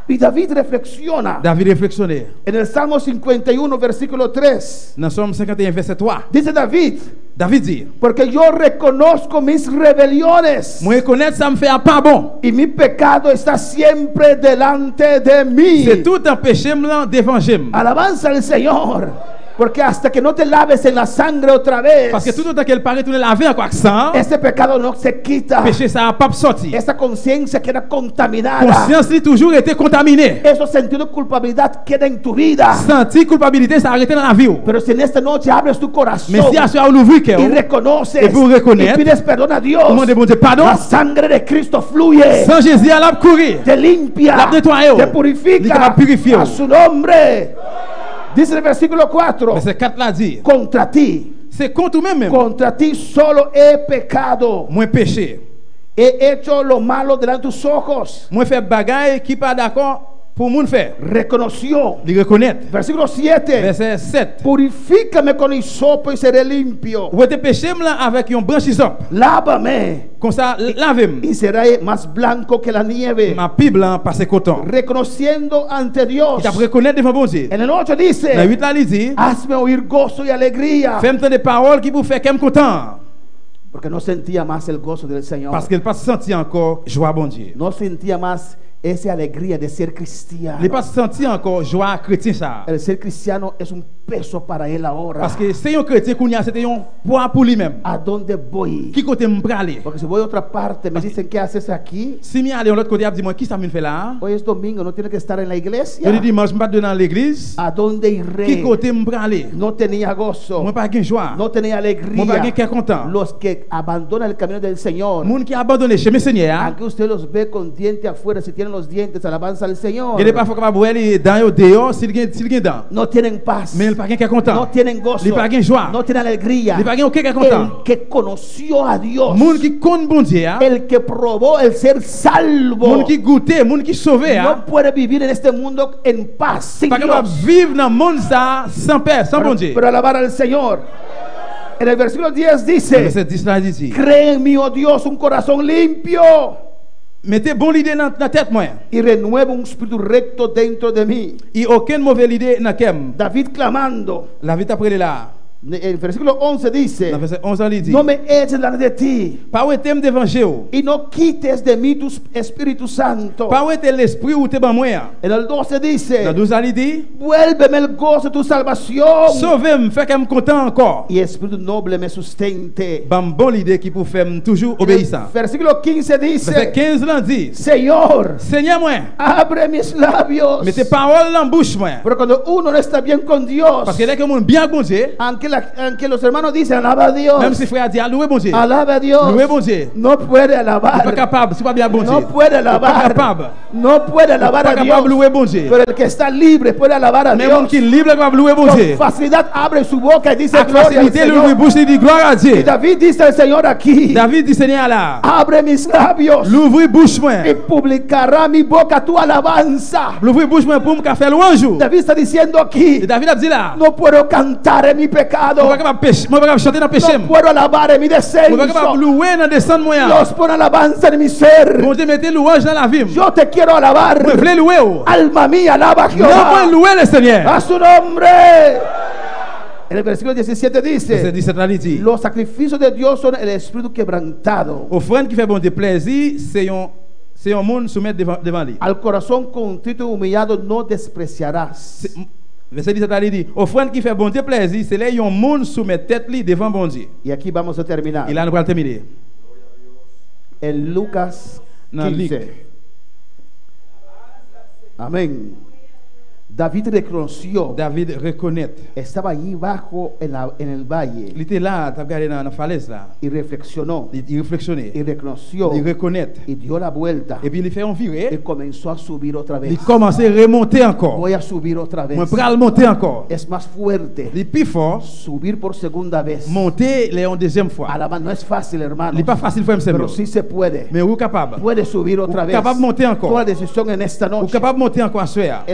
Y David reflexiona David réflexionner. en el Salmo 51, versículo 3. Dans Somme 51, verset 3. Dice David, David dit, porque yo reconozco mis rebeliones moi reconnaître ça me fait pas bon. y mi pecado está siempre delante de mí. C'est tout un péché là devant j'aime. Alabanza al Señor. Porque hasta que no te laves en la sangre otra vez, Parce que tout le temps qu'elle paraît tourner laver encore avec sang, ese pecado no se quita. péché ça a pas sorti. Esa conciencia queda contaminada. Conscience lui toujours été contaminée. Esos sentidos de culpabilidad queda en tu vida. Senti culpabilité ça a arrêté dans la vie. Pero si en esta noche abres tu corazón Mais si à ce on ouvre cœur, y reconoces et vous reconnaître, y pides perdón a Dios, demandez bon Dieu pardon, la sangre de Cristo fluye, sans Jésus à la courir. te limpia, La nettoyer. te Il purifica va purifier. a su nombre. Dice el versículo 4, Verset 4 là dit, contra ti, c'est contre moi-même. contra ti solo he pecado, Moi péché. he hecho lo malo delante de tus ojos. Moi fait bagaille qui pas d'accord pour moun faire. Reconoció. Il reconnaître. Versículo 7, Verset 7. purifícame con hisopo y seré limpio. Ou te péché là avec un branche hysope. Lávame Comme ça lave-moi. y seré más blanco que la nieve. Ma pied blanc passe coton. Reconociendo ante Dios. Il t'a reconnaître devant bon Dieu. En el 8 Dans dice, 8 là il dit, hazme oír gozo y alegría. fais-moi des paroles qui vous fait qu'elle content. Porque no sentía más el gozo del Señor. Parce qu'elle pas senti encore joie bon Dieu. No sentía más esa alegría de ser cristiano. Il pas senti encore joie chrétien ça. El ser cristiano es un peso para él ahora. Parce que c'est un chrétien qu'on y a c'était un poids pour lui-même. ¿A dónde voy? Qui côté me praler? Porque si voy a otra parte, me dicen, ¿qué haces aquí? Si mi aller de l'autre côté, il dit moi qui ça me fait là? Hoy es domingo, no tiene que estar en la iglesia. Je lui dis moi je me pas dans l'église. ¿A dónde iré? Qui côté me praler? No tenía gozo. Moi pas gain joie. No tenía Moi pas gain alegría. cœur content. Los que abandonan el camino del Señor, Moun qui abandonné chez mes seigneurs, aunque usted los ve con dientes afuera, si tienen los dientes, alabanza al Señor, il est pas capable de aller dans yo dehors s'il gain dents. no tienen paz, Mais il pas gain cœur content. no tienen gozo, Il pas gain joie. no tienen alegría. Il pas gain aucun cœur content. El que conoció a Dios, Moun qui connaît bon Dieu, el que probó el ser salvo, moun qui goûté, moun qui sauvé, no puede vivir en este mundo en paz sin pas capable Dios. vivre dans le monde ça sans paix, sans bon Dieu. Pero alabar al Señor. En el versículo 10 dice, Verset 10 là il dit, cree en mí, oh Dios, un corazón limpio mettez bonne idée dans la tête moi. y renueva un espíritu recto dentro de mí. Et aucune mauvaise idée dans kem. David clamando. La vie après là. En el versículo 11 dice, Dans verset 11 il dit, no me eches delante de ti pas où t'aimes devant Jéhovah. y no quites de mí tu Espíritu Santo. Pas où est l'esprit ou t'es ban moi. En el 12 dice, Dans 12 il dit, vuélveme el gozo de tu salvación sauvez-moi, fais qu'elle me content encore. y espíritu noble me sustente. Bam bonne idée qui pour faire toujours obéissant. Versículo 15 Verset dice, 15 là dit, Señor, Seigneur moi, abre mis labios. mettez parole dans la bouche moi. Pero cuando uno no está bien con Dios, Parce que là que mon bien bon Dieu, aunque los hermanos dicen, alaba a Dios, même si frère dit louer bon Dieu. alaba a Dios, Louer bon Dieu. no puede Il pas alabar, capable, c'est pas bien bon Dieu. no puede Pas alabar, capable. no puede alabar Pas a Dios. capable de louer bon Dieu. Pero el que está libre puede alabar a Mais Dios. mon qui libre capable de louer bon Con Dieu. facilidad abre su boca y dice Avec gloria al facilité, l'ouvre Señor. bouche et dit gloire à Y Dieu. David dice al Señor aquí, David dit Seigneur là, abre mis labios l'ouvre bouche moi. y publicará mi boca tu alabanza. L'ouvre bouche moi pour me faire louange. David está diciendo Et aquí, David a dit là, no puedo cantar en mi moi pecado, pas capable pécher, moi pas capable chanter dans péché. no puedo alabar en mi Moi pas capable descenso. louer dans descendre moi. Dios pone alabanza en mi ser. Bon Dieu mettez louange dans la vie. Moi Yo te quiero alabar. voulais louer. Alma mía, alaba a Non, moi Jehová. louer le Seigneur. A su nombre. En el versículo 17 Verset dice, 17 là il dit, los sacrificios de Dios son el espíritu quebrantado. offrande qui fait bon Dieu plaisir, c'est un monde soumettre devant lui. Al corazón contrito y humillado no despreciarás. Verset 17 là il dit, offrande qui fait bon Dieu plaisir, c'est là un monde soumettre tête lui devant bon Dieu. Y aquí vamos a terminar. Et là nous allons terminer. En Lucas Dans Luc. 15. Amén. David reconoció, David reconnaît. estaba allí bajo en el valle Il était là, tu as regardé dans la falaise là. y reflexionó Il réfléchissait. y reconoció Il reconnaît. y dio la vuelta Et puis il fait un y viré. comenzó a subir otra vez. Il commence à remonter encore. Voy a subir otra vez. Moi, pral monter encore. Es más fuerte Il est plus fort. subir por segunda vez. Monter les en deuxième fois. Alaba, no es fácil, hermano, Il n'est pas facile pour pero me sí se puede. Mais vous capable. Puede subir otra Ou vez. capable de monter encore. Toma decisión en esta Vous noche. capable de monter encore à soir.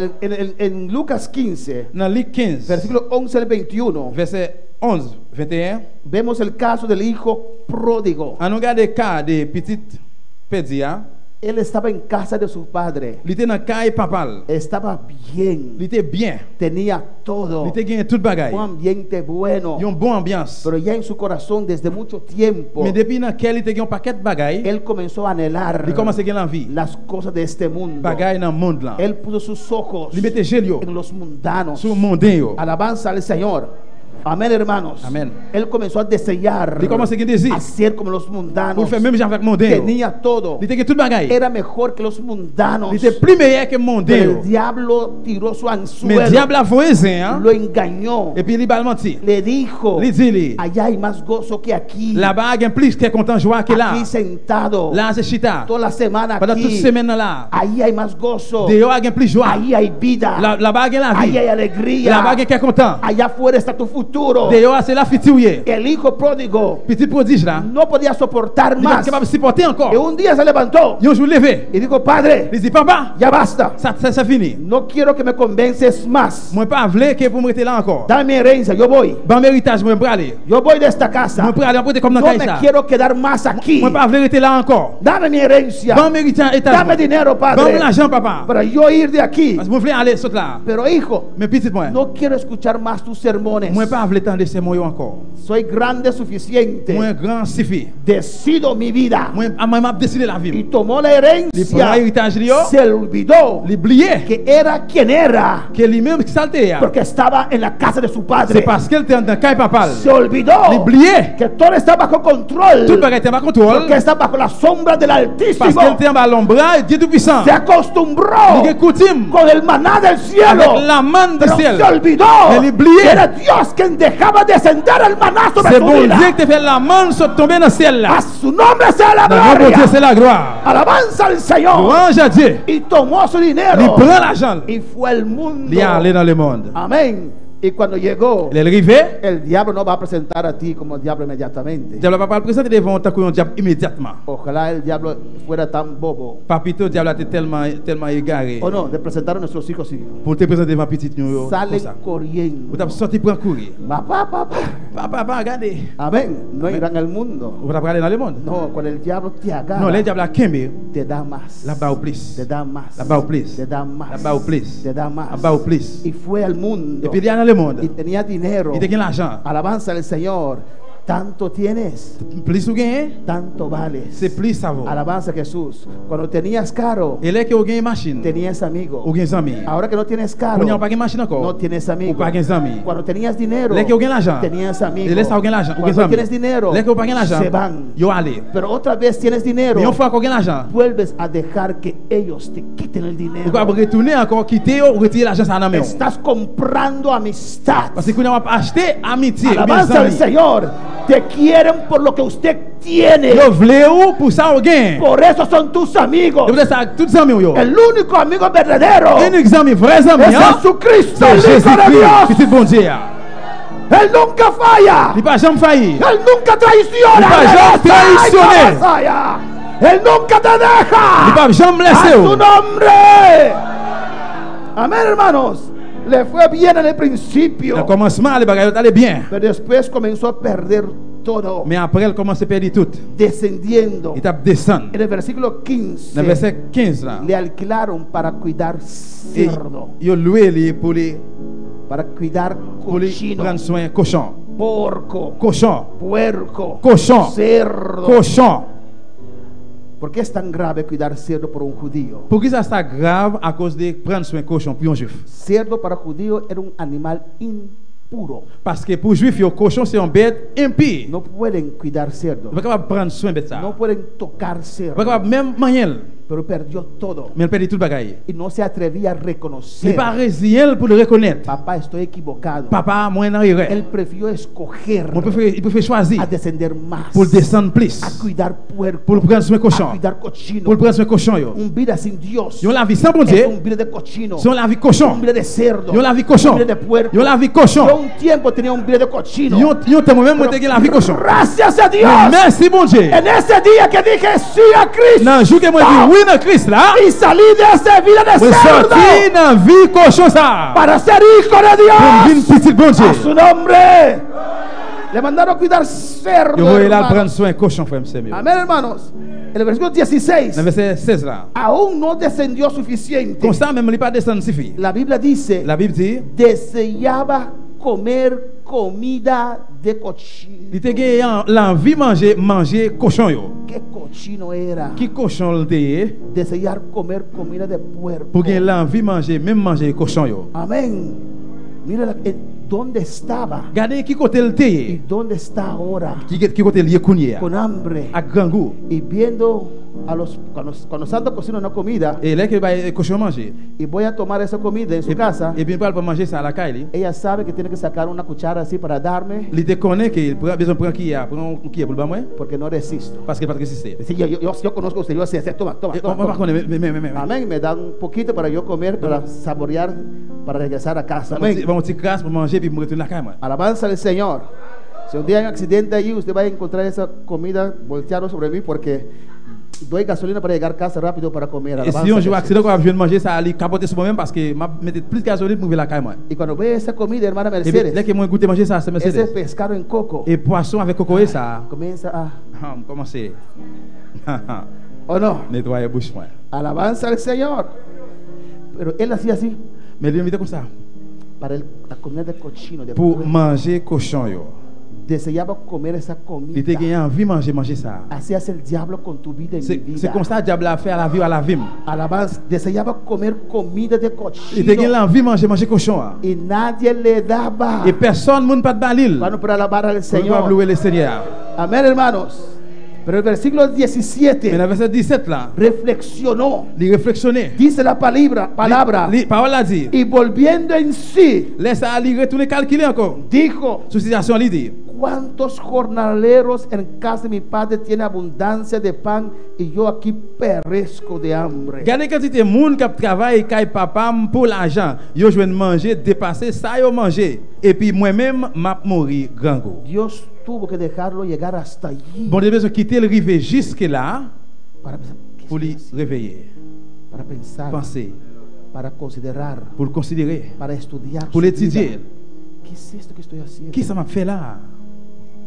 En Lucas 15, Dans Luc 15, versículo 11 al 21, verset 11, 21, vemos el caso del hijo pródigo. on regarde le cas des petites pédia. Él estaba en casa de su padre. Il était dans le cas de papa. Estaba bien. Il était bien. Tenía todo. Il était gagné toute bagaille. Un ambiente bueno. Il y a une bonne ambiance. Pero ya en su corazón, desde mucho tiempo, Mais depuis dans lequel il était gagné un paquet de bagaille, él comenzó a anhelar il commence à gagner l'envie. las cosas de este mundo. Bagaille dans le monde là. Él puso sus ojos Il mettait gelio en los mundanos. sur le monde yo. Alabanza al Señor. Amén, hermanos. Amén. Él comenzó a desear Il commence à gagner désir. hacer como los Pour mundanos. faire même genre avec le monde yo. Tenía todo. Il était gagné toute bagaille. Era mejor que los mundanos. Il était plus meilleur que le monde Pero yo. el diablo tiró su Mais anzuelo. diable a voisin hein. Lo engañó. Et puis il va mentir. Le dijo, Il dit allá hay más gozo que aquí. là-bas il y a plus que content joie que là. Aquí sentado Là c'est chita. toda la semana Pendant toute aquí. semaine là. Ahí hay más gozo. Dehors il y a plus joie. Ahí hay vida. Là-bas il y a la Ahí vie. hay alegría. Là-bas il y a content. Allá afuera está tu futuro. Dehors c'est la future. El hijo pródigo Petit prodige là. no podía soportar Il n'est pas más. capable de supporter Y encore. un día se levantó Il y a un jour levé. y dijo, Padre, Il dit papa, ya basta. ça fini. No quiero que me convences más. Moi pas voulu que pour me rester là encore. Dame mi herencia, yo voy. Ban méritage moi pour aller. Yo voy de esta casa. Moi pour aller emprunter comme dans No caille me ça. quiero quedar más aquí. Moi pas voulu rester là encore. Dame mi herencia. Ban méritage Dame dinero, Ban Padre. l'argent papa. Para yo ir de aquí. Parce que moi voulais aller sauter là. Pero hijo, Mais petit moi. no quiero escuchar más tus sermones. Moi pas voulu tendre ces mots encore. Soy grande suficiente. Moi grand suffit. Decido mi vida. Moi m'a décidé la Y vie. tomó la Il prend herencia. l'héritage lui. Se olvidó Il oubliait que era quien era. que lui-même salté. Porque estaba en la casa de su C'est padre. parce qu'elle était dans caille papa. Se olvidó Il oubliait. que todo está bajo control. Tout bagage était en contrôle. Porque está bajo la sombra del Parce Altísimo. qu'elle était en l'ombre et Dieu tout puissant. Se acostumbró Il est coutume con el maná del cielo. avec la main du Pero ciel. se olvidó Elle oubliait. que era Dios quien dejaba descender el maná sobre C'est su bon vida. Dieu qui te fait la main sur tomber dans le ciel là. A su nombre sea la Dans le nom de Dieu, gloria. c'est la gloire. Alabanza al Señor. Louange à Dieu. Y tomó su Il dinero prend l'argent. y fue al mundo. Il est allé dans le monde. Amén. Y cuando llegó, Il est arrivé. el diablo no va a presentar a ti como diablo inmediatamente. Le diable va pas le présenter devant ta couillon diable immédiatement. Ojalá el diablo fuera tan bobo. Papito, le diable était tellement égaré. O no, de presentar a nuestros hijos y Pour te présenter devant petit nous. salen Vous corriendo. t'as sorti pour courir. Papá, papá. Papa, regardez. Amén. No irán al mundo. Vous t'as aller dans le monde. No, cuando el diablo te agarra, Non, le diable a kembe. te da más. Là-bas au plus. Te da más. Là-bas au plus. Te da más. Là-bas au plus. Te da más. Là-bas au plus. Y fue al mundo. Et puis il est dans le monde. Y tenía dinero. Il te gagne l'argent. Alabanza al Señor. Tanto tienes, Plus vous gagnez, tanto vales. c'est plus ça vaut. Alabanza a Jesús. Cuando tenías caro, Et là que vous gagnez machine, tenías amigo. vous gagnez amis. Ahora que no tienes caro, Vous n'avez pas de machine encore. no tienes Vous amigo. pas gagnez amis. Cuando tenías dinero, Là que vous gagnez l'argent. tenías amigo. Et là ça vous gagnez l'argent, vous Cuando gagnez tienes amis. dinero, Là que vous pas gagnez l'argent, se van. yo allez. Pero otra vez tienes dinero, Mais une fois qu'on gagne l'argent, vuelves a dejar que ellos te quiten el vous dinero. pouvez retourner encore quitter ou retirer l'argent ça dans main. Estás comprando amistad. Parce que vous n'avez pas acheté amitié. ou bien Alabanza al amis. Señor. Te quieren por lo que usted tiene. Yo voulez ou pour ça vous gagnez. Por eso son tus amigos. Et vous êtes ça tous amis yo. El único amigo verdadero Un amis, vrais amis, es hein. Jesucristo, C'est el Hijo de Jésus-Christ, Dios. petit bon Dieu. Él nunca falla. Il pas jamais failli. Él nunca traiciona. Il va jamais traicionner. Ay, falla. Él nunca te Il deja. pas jamais A laisser. su nombre. Amén, hermanos. Le fue bien en el Au principio, commencement, les bagages allaient bien. pero después comenzó a perder todo, Mais après, elle commence à perdre tout. descendiendo. Il tape descendre. En el versículo Dans 15, le verset 15 là. le alquilaron para cuidar Et cerdo, il a loué les pour les para cuidar cochino, prendre soin cochon. porco, Cochon. puerco, Cochon. cerdo. Cochon. ¿Por qué es tan grave cuidar cerdo por un judío? Pourquoi ça c'est grave à cause de prendre soin cochon pour un juif? Cerdo para judío era un animal impuro. Parce que pour juif, le cochon c'est une bête impie. No pueden cuidar cerdo. Vous ne pouvez pas prendre soin de ça. No pueden tocar Vous ne cerdo. pouvez pas même manier. pero perdió todo Mais il perdit tout le bagaille. y no se atrevía a Il reconocer. n'est pas résilient pour le reconnaître. Papá, estoy equivocado. Papa, moi, en erreur. Él prefirió escoger Il préfère choisir a descender más, pour descendre plus. a cuidar puerco, Pour prendre soin a cochon. cuidar cochino. Pour prendre soin cochon. Yo. Un vida sin Dios Ils ont la vie sans bon es Dieu. un vida de cochino, Ils ont la vie un cochon. vida de cerdo, Ils ont la vie cochon. un vida de puerco. Ils ont la vie Yo cochon. un tiempo tenía un vida de cochino. Ils ont moi-même moi te la vie cochon. Gracias a Dios. Merci bon Dieu. En ese día que dije sí a Cristo Dans le jour que moi dis oui dans Christ là, y salí de esa vida de moi cerdo sorti dans vie cochon ça. para ser hijo de Pour Dios. une petite bon Dieu. A su nombre. Le mandaron a cuidar cerdo. Yo voulais là hermanos. prendre soin cochon frère monsieur. Amén, hermanos. En el versículo 16, Dans verset 16 là. aún no descendió suficiente. Comme ça même il pas descendre suffit. La Biblia dice, La Bible dit deseaba comer comida de cochino. il te gagne l'envie manger cochon yo. ¿Qué cochino era? Qui cochon le te Desear comer comida de puerco. pour gagner l'envie manger cochon yo. Amén. Mira dónde estaba Regardez qui côté le y te. dónde está ahora. Qui côté lié kounia. Con hambre À grand goût. y viendo a los cuando Santo cocina una comida Et là que va cochon manger. y voy a tomar esa comida en su casa. Et bien pour manger ça à la caille. Ella sabe que tiene que sacar una cuchara así para darme Il te connaît qu'il a besoin de prendre qui a pour le ba moi porque no resisto. parce que pas résister. Sí, yo conozco a usted, yo sé, toma. On va pas connaître mais. Amén, me dan un poquito para yo comer, para saborear, para regresar a casa. Amén. Vamos petit crasse pour manger puis me retourner à la caille. Alabanza al Señor. Si un día hay un accidente allí, usted va a encontrar esa comida volteada sobre mí porque doy gasolina para llegar a casa rápido para comer. Et Alabanza si on al joue Señor. accident qu'on va venir manger ça aller capoter sur moi-même parce que m'a mettre plus de gasoline pour la caille moi. Y cuando ve esa comida, hermana Et bien Mercedes, dès que moi goûter manger ça c'est ese Mercedes. pescado en coco, Et poisson avec coco et ça. comienza a... Commencer. ¿O no? Nettoyer bouche moi. Alabanza al Señor. Pero él hacía así Mais lui invite comme ça para la comida de cochino, de pour puerco. manger cochon yo. Deseaba comer esa Il te comida. gagne envie manger ça. Así hace el diablo con tu vida y mi C'est vida. comme ça diable a fait à la vie. Alabanza. Deseaba comer comida de Il te gagne cochino envie manger cochon. y nadie le daba. Et personne moun pas de balil. Bueno, para alabar al Pour Señor. louer le Seigneur. Amén, hermanos. Pero el versículo Mais 17 dans le verset 17 là, reflexionó. il réflexionner. Dice la palabra. Parole a dit. Y volviendo en sí, Laisse aller retourner calculer encore. dijo: Sous situation il dit. ¿Cuántos jornaleros en casa de mi padre tienen abundancia de pan y yo aquí perezco de hambre? Regardez quantité de monde qui travaille kay papa pour l'argent. Yo joine manger, dépasser ça yo manger et puis moi-même m'a mourir grand goût. Dios tuvo que dejarlo llegar hasta allí Bon Dieu besoin quitter le rive jusque là para, ¿qué pour lui estoy haciendo? réveiller, Para pensar, penser, para considerar, pour le considérer, para estudiar, pour su l'étudier. vida. ¿Qué es esto que estoy haciendo? Qui ça m'a fait là?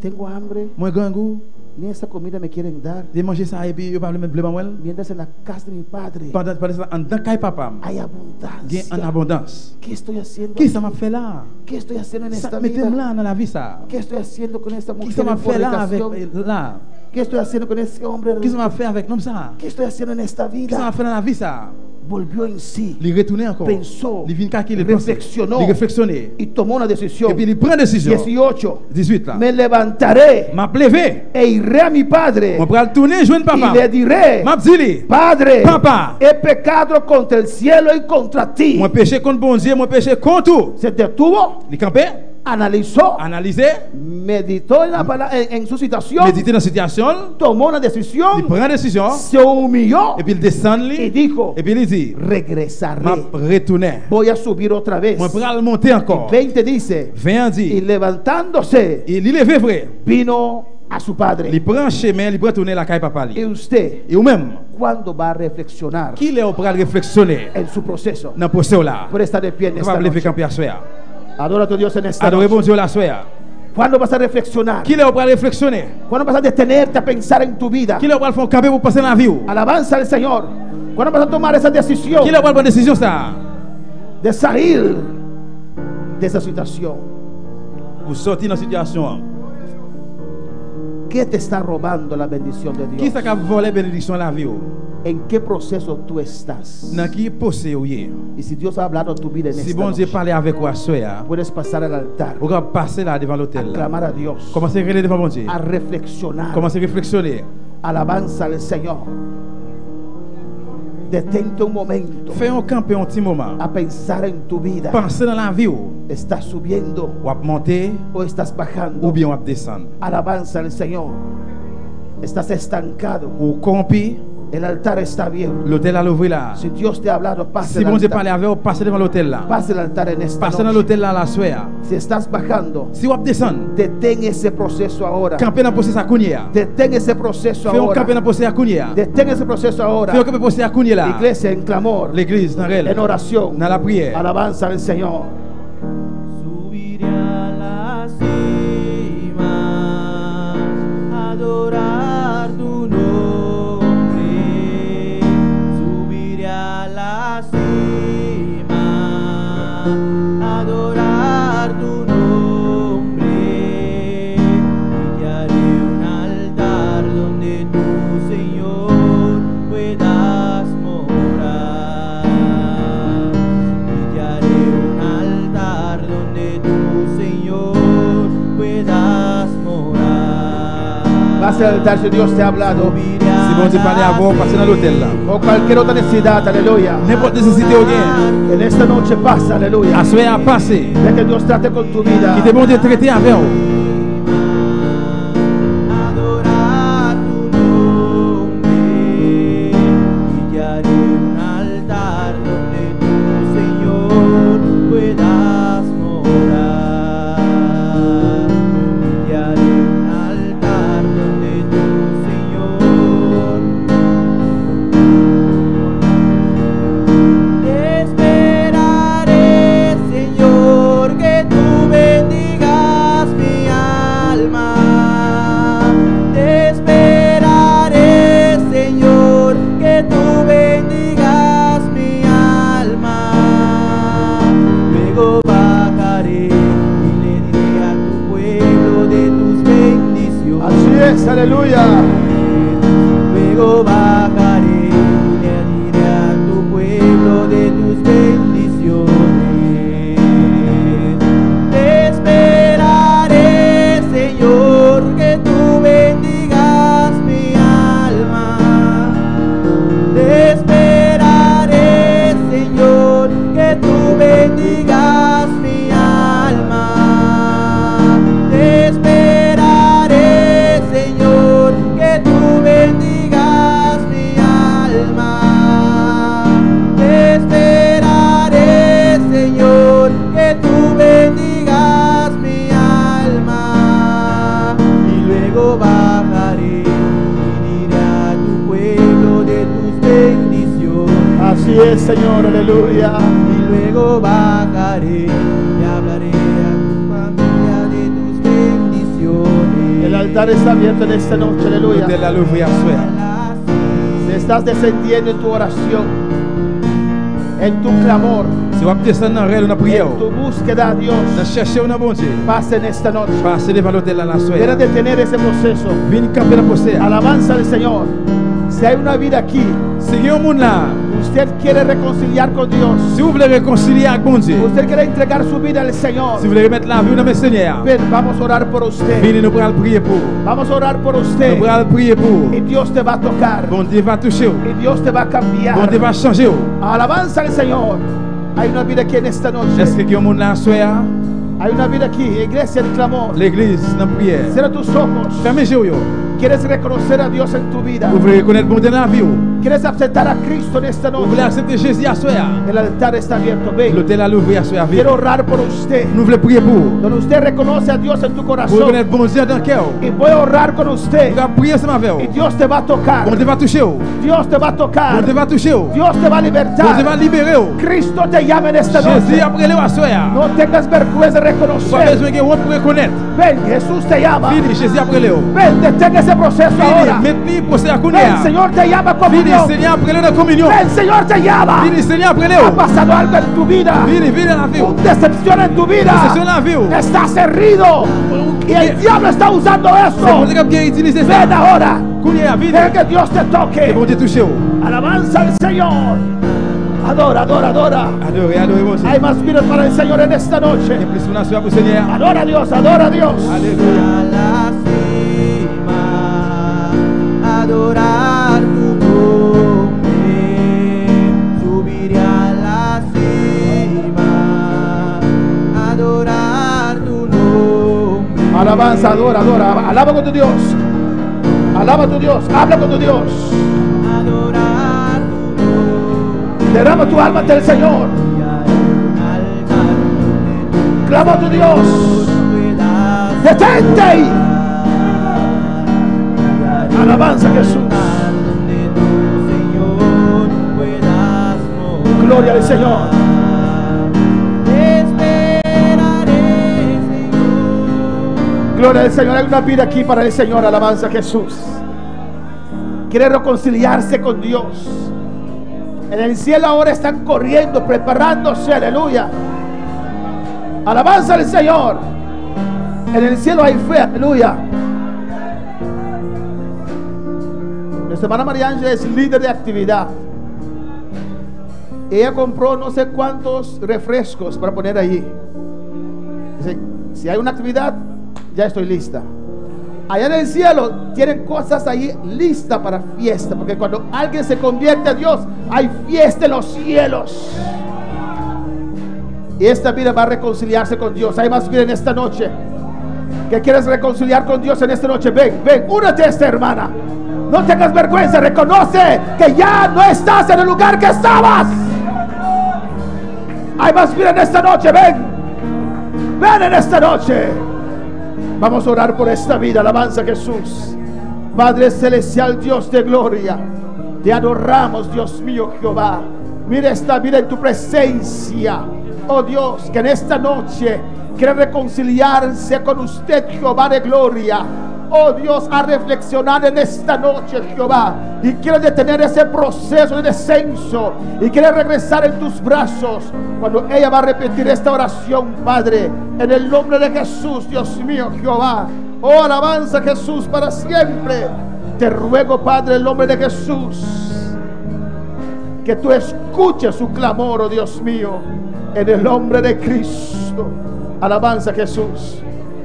Tengo hambre, Moi grand goût, ni esa comida me quieren dar. de manger ça et puis yo pas le mettre moi. Mientras en la casa de mi padre Pendant ça en dans kay papa, hay gain abundancia. en abondance. ¿Qué estoy haciendo? Qui ça m'a fait là? ¿Qué estoy haciendo en esta Ça mettez vida? là dans la vie ça. ¿Qué estoy haciendo con esta Qui mujer ça m'a en fait là avec fornicación? là? ¿Qué estoy haciendo con ese hombre? Qui ça m'a fait avec l'homme ça? ¿Qué estoy haciendo en esta Qui ça m'a vida? fait dans la vie ça? Volvió en sí, Il retourner encore. pensó, Il vient calculer, penser. reflexionó Il réflexionner. y tomó una decisión. Et puis il prend décision. 18. 18 là. Me levantaré M'a levé. e iré a mi padre Moi pral tourner joindre y papa. le diré: M'a dit Padre, Papa. he pecado contra el cielo y contra ti. moi péché contre bon Dieu, moi péché contre tout. Se detuvo, Il campé, analizó, analyser, meditó en su situación, méditer dans la situation, tomó una il decisión, prend décision se humilló et puis il descend y lui dijo: et puis il dit regresaré, m'a retourner. voy a subir otra vez. Moi pral monter encore. 20 dice: 20 y dit levantándose il levé vrai. vino a su padre. Il prend chemin, il prend tourner la caille papa Y li. usted, Et ou même ¿cuándo va a reflexionar qui est au pral réflexionner en su proceso? dans procès là. Puede estar de pie en esta Capable lever noche. camper à soir. Adora a tu Dios en esta Adorer noche. bon Dieu la soir. ¿Cuándo vas a reflexionar? Qui est au pral réflexionner? ¿Cuándo vas a detenerte a pensar en tu vida? Qui est au pral faire camper pour passer dans la vie? Alabanza al Señor. ¿Cuándo vas a tomar esa decisión Qui est au pral prendre décision ça? de salir de esa situación? Pour sortir dans la situation. ¿Qué te está robando la bendición de Qui Dios? ça qui a volé bénédiction la vie? ¿En qué proceso tú estás? Dans qui possède ou yé? Y si Dios ha hablado a tu vida en Si esta bon Dieu noche, parle avec vous à soir, puedes pasar al altar, vous pouvez passer là devant a l'hôtel. là. clamar a Dios, Commencez à regarder devant bon Dieu. a reflexionar. Commencez à réflexionner. Alabanza al Señor. Detente un momento Fais un camper un petit moment. a pensar en tu vida. Pensez dans la vie ¿Estás subiendo ou à monter o estás bajando? ou bien à descendre. Alabanza al Señor. Estás estancado. Ou camper, El altar está abierto. l'hôtel à l'ouvrir là. Si Dios te ha hablado, pase Si el bon Dieu altar. parle avec vous, passez devant l'hôtel là. Pase el altar en esta Passez dans noche. l'hôtel là la soirée. Si estás bajando, Si vous descendez, detén ese proceso ahora. camper dans le processus à Kounia. Detén ese proceso Fais un ahora. camper dans le processus à Kounia. Detén ese proceso ahora. Fais un camper dans le processus à Kounia là. Iglesia en clamor, L'église dans en elle. oración, Dans la prière. alabanza al Señor. Subiré a la cima, adorar tu nombre. Subiré a la cima, adorar tu nombre. Y te haré un altar donde tu Señor puedas morar. Y te haré un altar donde tu Señor puedas morar. Pase al altar si Dios te ha hablado. Si bon Dieu parle avec vous, passez dans l'hôtel là. O cualquier otra necesidad, aleluya. N'importe nécessité au bien. En esta noche pasa, aleluya. À soirée à passer. Deja que Dios trate con tu vida. Qui te bon Dieu traiter avec vous. Adorar tu nombre. Y te haré un altar donde tu Señor puedas morar. Y te haré un altar donde tu Señor. Te esperaré, Señor, que tú bendigas mi alma. Te esperaré, Señor, que tú bendigas mi alma. Luego bajaré y le diré a tu pueblo de tus bendiciones. Así es, aleluya. Luego bajaré y le diré a tu pueblo de tus bendiciones. Te esperaré, Señor, que tú bendigas mi alma. Te esperaré, Señor, que tú bendigas mi alma. Te esperaré, Señor, que tú bendigas mi alma. Te esperaré, Señor, que tú bendigas mi alma. Y luego bajaré y diré a tu pueblo de tus bendiciones. Así es, Señor, aleluya. Y luego bajaré y hablaré a tu familia de tus bendiciones. El altar está abierto en esta noche, aleluya. L'hôtel à l'ouvrir à soirée. Si estás descendiendo en tu oración, en tu clamor, Si vous descendez dans réel, dans la prière, en tu búsqueda a Dios, dans chercher un bon Dieu, pase en esta noche. passez devant l'hôtel à la Quiero soirée. detener ese proceso. Venez camper dans le processus. Alabanza al Señor. Si hay una vida aquí, Si il y a un monde là, usted quiere reconciliar con Dios, si vous voulez réconcilier avec bon Dieu, usted quiere entregar su vida al Señor, si vous voulez remettre la vie dans le Seigneur, ven, vamos a orar por usted. venez nous allons prier pour. Vamos a orar por Nous usted. allons prier pour. Y Dios te va a tocar. Bon Dieu va toucher. Y Dios te va a Bon cambiar. Dieu va changer. Alabanza al Señor. Hay una vida aquí en esta noche. Est-ce qu'il y a un monde là, soir? Hay una vida aquí, iglesia en clamor. L'église, dans la prière. Cierra tus ojos. Fermez les yeux. ¿Quieres reconocer a Dios en tu vida? Vous voulez reconnaître bon Dieu dans la vie. ¿Quieres aceptar a Cristo en esta Vous voulez noche? accepter Jésus à soir. El altar está abierto. Ven. L'hôtel à l'ouvrir à soir. Quiero orar por usted. Nous voulons prier pour. Donde usted reconoce a Dios en tu Vous corazón. reconnaître bon Dieu dans le cœur. Y voy a orar con usted. Vous allez prier ensemble avec Y vous. Dios te va a tocar. Bon Dieu va toucher. Dios te va a Bon tocar. Dieu va toucher. Bon Dios te va a Dieu va libertar. libérer. Cristo te llama en esta Jésus noche. après le à soir. No tengas vergüenza de Pas reconocer. besoin que vous pour reconnaître. Ven, Jesús te llama. Fini Jésus après le. Ven, detén ese proceso Fini ahora. maintenant procès à Ven, Kounia. Señor te llama a Fini comunión. Seigneur après le dans communion. Ven, Señor te llama. Fini Seigneur après Ha le. pasado algo en tu vida. Fini la vie. Una decepción en tu vida. C'est sur la vie. Estás herido. Y el diablo está usando C'est pour eso. ça que bien utiliser ça. Ven ahora. Kounia vini. Deja que Dios te Et toque. bon Dieu toucher. Alabanza al Señor. Adora, adora, adora. Adorez, adorez bon Dieu. Hay más vidas para el Señor en esta noche. Et plus on a soir pour Seigneur. Adora a Dios, adora a Dios. Alléluia. A la cima, adorar tu nombre. alabanza, adora, adora. Alaba con tu Dios. Alaba a tu Dios. Habla con tu Dios. Adorar tu nombre. Derrama tu alma ante el Señor. Clama a tu Dios. Detente ahí. Alabanza a Jesús. Gloria al Señor. Gloria al Señor. Hay una vida aquí para el Señor. Alabanza a Jesús. Quiere reconciliarse con Dios. En el cielo ahora están corriendo, preparándose. Aleluya. Alabanza al Señor. En el cielo hay fe. Aleluya. Nuestra hermana María Ángela es líder de actividad. Ella compró no sé cuántos refrescos para poner allí. Dice, si hay una actividad, ya estoy lista. Allá en el cielo tienen cosas ahí listas para fiesta, porque cuando alguien se convierte a Dios, hay fiesta en los cielos. Y esta vida va a reconciliarse con Dios. Hay más vida en esta noche. ¿Que quieres reconciliar con Dios en esta noche? Ven, ven, únete a esta hermana. No tengas vergüenza, reconoce que ya no estás en el lugar que estabas. Hay más vida en esta noche, ven. Ven en esta noche. Vamos a orar por esta vida. Alabanza a Jesús. Padre celestial, Dios de gloria, te adoramos, Dios mío, Jehová. Mira esta vida en tu presencia. Oh Dios, que en esta noche quiere reconciliarse con usted, Jehová de gloria. Oh Dios, a reflexionar en esta noche, Jehová, y quiere detener ese proceso de descenso y quiere regresar en tus brazos cuando ella va a repetir esta oración, Padre, en el nombre de Jesús, Dios mío, Jehová. Oh, alabanza Jesús para siempre. Te ruego, Padre, en el nombre de Jesús, que tú escuches su clamor, oh Dios mío, en el nombre de Cristo. Alabanza Jesús.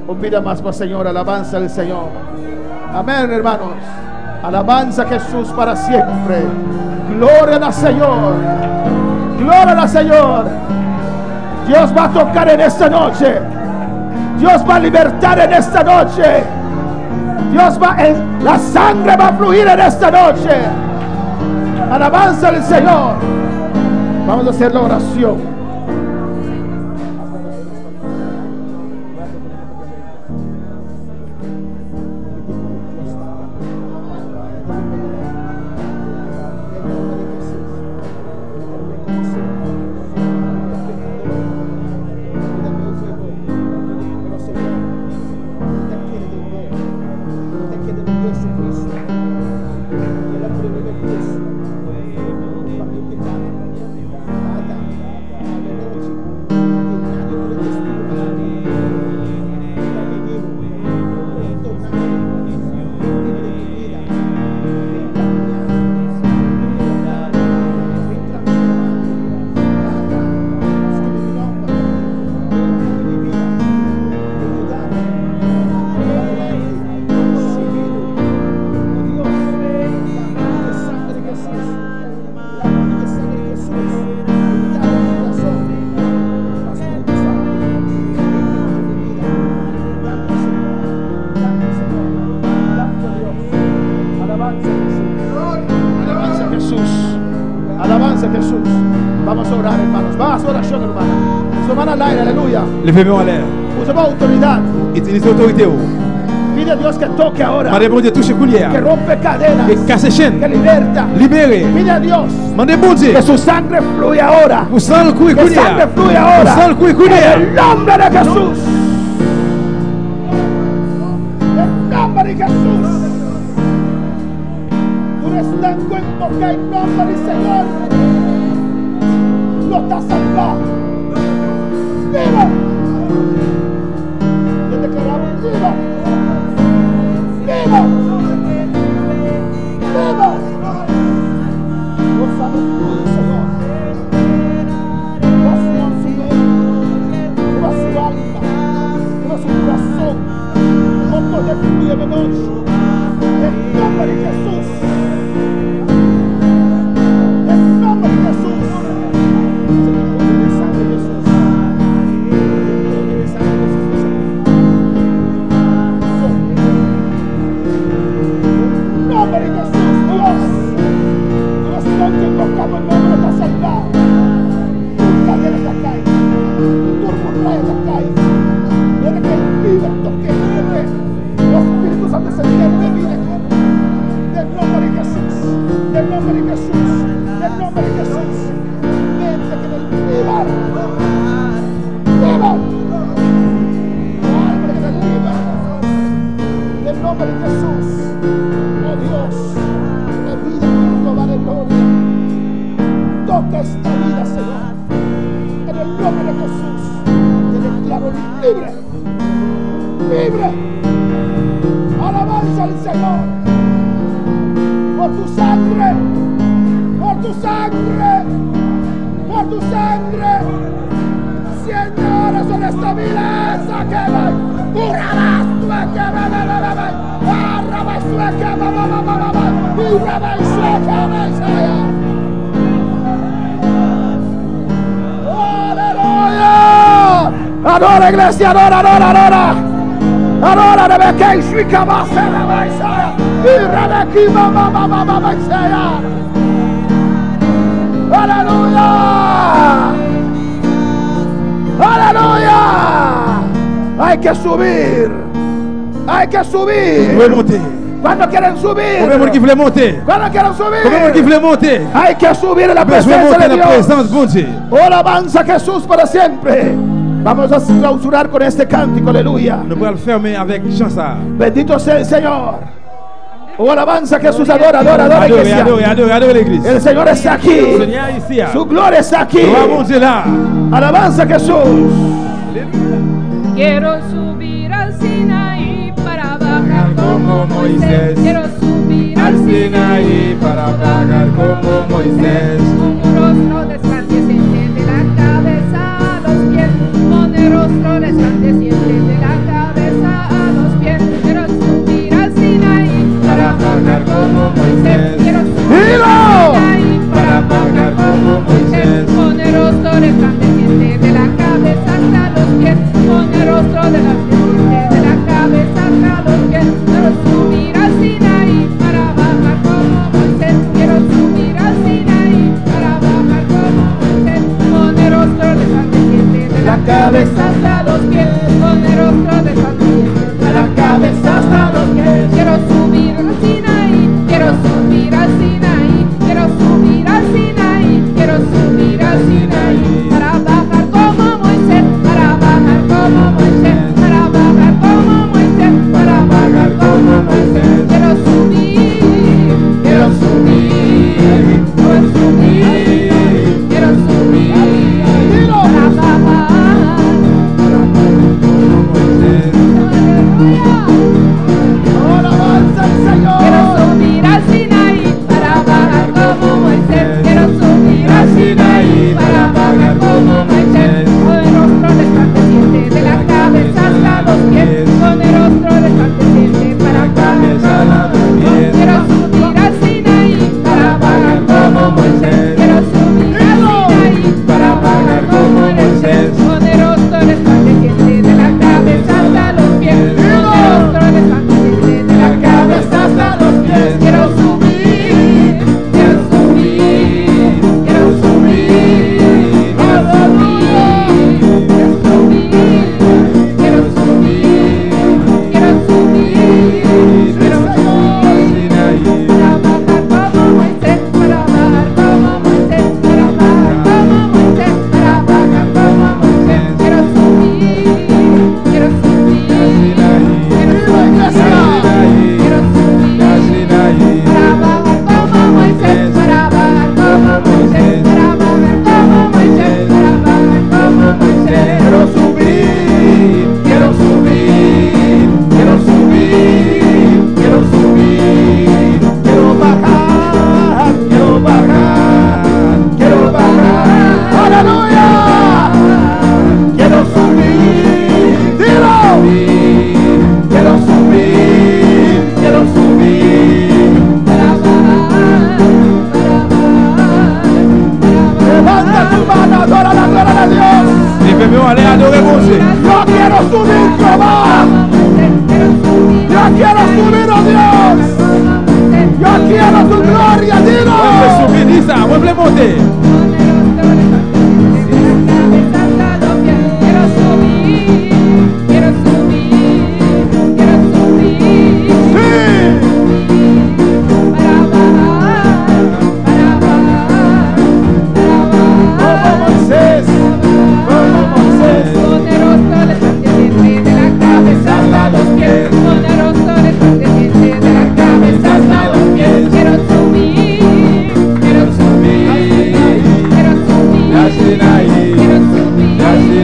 Un vida más, Señor. Alabanza al Señor. Amén, hermanos. Alabanza a Jesús para siempre. Gloria al Señor. Gloria al Señor. Dios va a tocar en esta noche. Dios va a libertar en esta noche. Dios va, la sangre va a fluir en esta noche. Alabanza al Señor. Vamos a hacer la oración. Levez-moi en l'air. Utilisez autorité. Pide a Dios que toque ahora. Mandez bon Dieu touche coulière. Que rompe cadenas. Que casse chaînes. Que liberta. Libérez. Pide a Dios. Mandez bon Dieu. Que su sangre fluya ahora. Vous sentez le coup et que sangre fluya ahora. Vous sentez le coup et coulière. En el nombre de Jesús. En el nombre de Jesús. Tú eres tan bueno que en nombre del Señor no está salvado. ¡Viva! Te declaramos viva. ¡Viva! ¡Viva! Gozamos tú, Señor. Lleva su mente, lleva su alma, lleva su corazón. Con poder fluye de noche. En nombre de Jesús. En nombre de Jesús. Jesús. Oh Dios, de vida global de gloria. Toca esta vida, Señor. En el nombre de Jesús, te declaro libre. Libre. Alabanza al Señor. Por tu sangre. Por tu sangre. Por tu sangre. Señor, sobre esta vida. Sáqueme. ¡Aleluya! Adora, iglesia, adora, adora, adora. Adora, Rebeca y Shwika Basera Baisaya. Y Rebeca Mama Baisaya. Aleluya. Aleluya. Hay que subir. Hay que subir. Vous pouvez monter. Cuando quieren subir. Combien de monde qui voulait monter? Cuando quieren subir. Combien de monde qui voulait monter? Hay que subir en la Besoin de presencia monter de en la Dios. présence de bon Dieu. Oh, alabanza a Jesús para siempre. Vamos a clausurar con este cántico, aleluya. Nous pourrons le fermer avec chanson. Bendito sea el Señor. Oh, alabanza a Jesús, adora, adora, adora, Adorez, iglesia. adorez, adorez, adorez l'église. El Señor está Le aquí. Seigneur est ici. Su gloria está aquí. Gloire à mon Dieu là. Alabanza a Jesús. Quiero subir al Sinaí para bajar como Moisés. Quiero subir al Sinaí para bajar como Moisés. con un rostro resplandeciente de la cabeza a los pies. Con el rostro resplandeciente de la cabeza a los pies. Quiero subir al Sinaí para bajar como Moisés. Quiero subir ¡Dilo! al Sinaí para bajar como Moisés. Con el rostro resplandeciente de la cabeza hasta los pies. Con el rostro resplandeciente de la cabeza hasta los pies. Quiero subir al Sinaí para bajar como Moisés. Quiero subir al Sinaí para bajar como Moisés. Con el rostro resplandeciente de la cabeza hasta los pies. Con el rostro resplandeciente de la cabeza hasta los pies. Quiero subir al Sinaí. Quiero subir al Sinaí. Quiero subir al Sinaí. Quiero subir al Sinaí para bajar como Moisés. Para bajar como Moisés. Para bajar como Moisés. Para bajar como Moisés. Quiero subir. Quiero subir. Quiero subir. Quiero subir. Para bajar.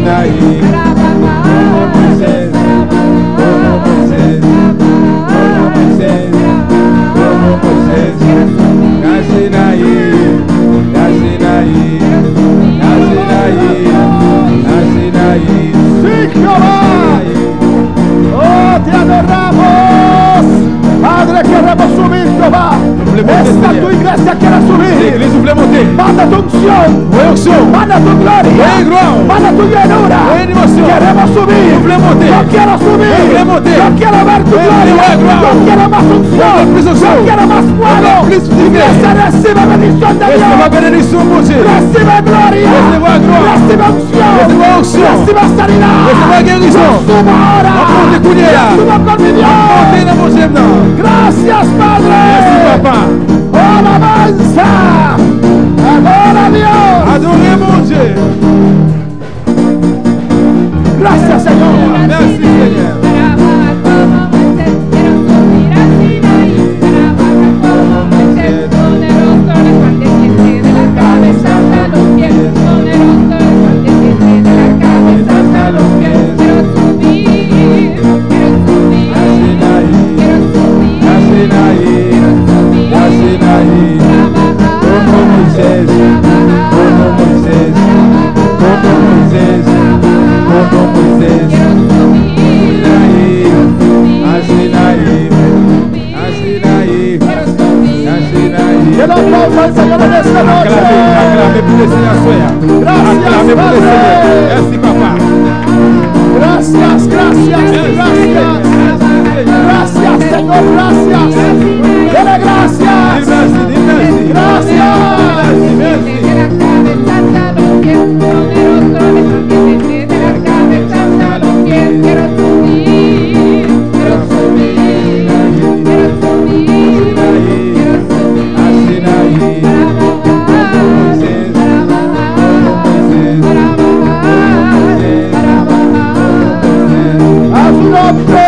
Sinaí, como Moisés, como Moisés, como Moisés, como Moisés, na Sinaí, na Sinaí, na Sinaí, na Sinaí. Sí, Jehová. Oh, te adoramos. Padre, queremos subir, Jehová. Esta tu iglesia quiere subir. L'église voulait monter. Manda tu unción. Oui, onction. Manda tu gloria. Oui, gloire. Manda tu llenura. Oui, émotion. Queremos subir. Nous voulons monter. Yo quiero subir. Nous voulons monter. Yo quiero ver tu Oui, gloria. oui, gloire. Yo quiero más unción. Plus onction. Yo quiero más fuego. Plus prière. Iglesia, recibe bendición de Recevoir Dios. bénédiction, mon Dieu. Recibe gloria. Recevoir gloire. Recibe unción. Recevoir onction. Recibe sanidad. Recevoir guérison. Subo ahora. Encore des couliers là. Subo con mi Dios. Montez dans mon gemme là. Gracias, Padre. Merci, papa. Oh, alabanza. Adora a Dios. Adorez mon Dieu. Gracias, Señor. Merci, Seigneur. Que lo aplauda el Señor en esta noche. Acclamez pour le Seigneur soya. Acclamez pour le Seigneur. Merci, papa. Gracias, gracias, gracias. Gracias, Señor, gracias. Dele gracias. Merci, merci. Gracias. Merci. A su nombre.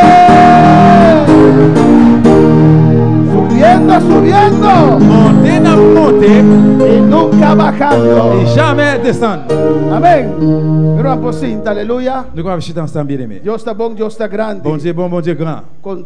Subiendo, subiendo. Montez dans montez Y nunca bajando. et jamais descendre. Amén. Pero aposenta, aleluya. Nous allons chuter ensemble, bien aimé. Dios está bon, Dios está grande. Bon Dieu, bon Dieu grand. Con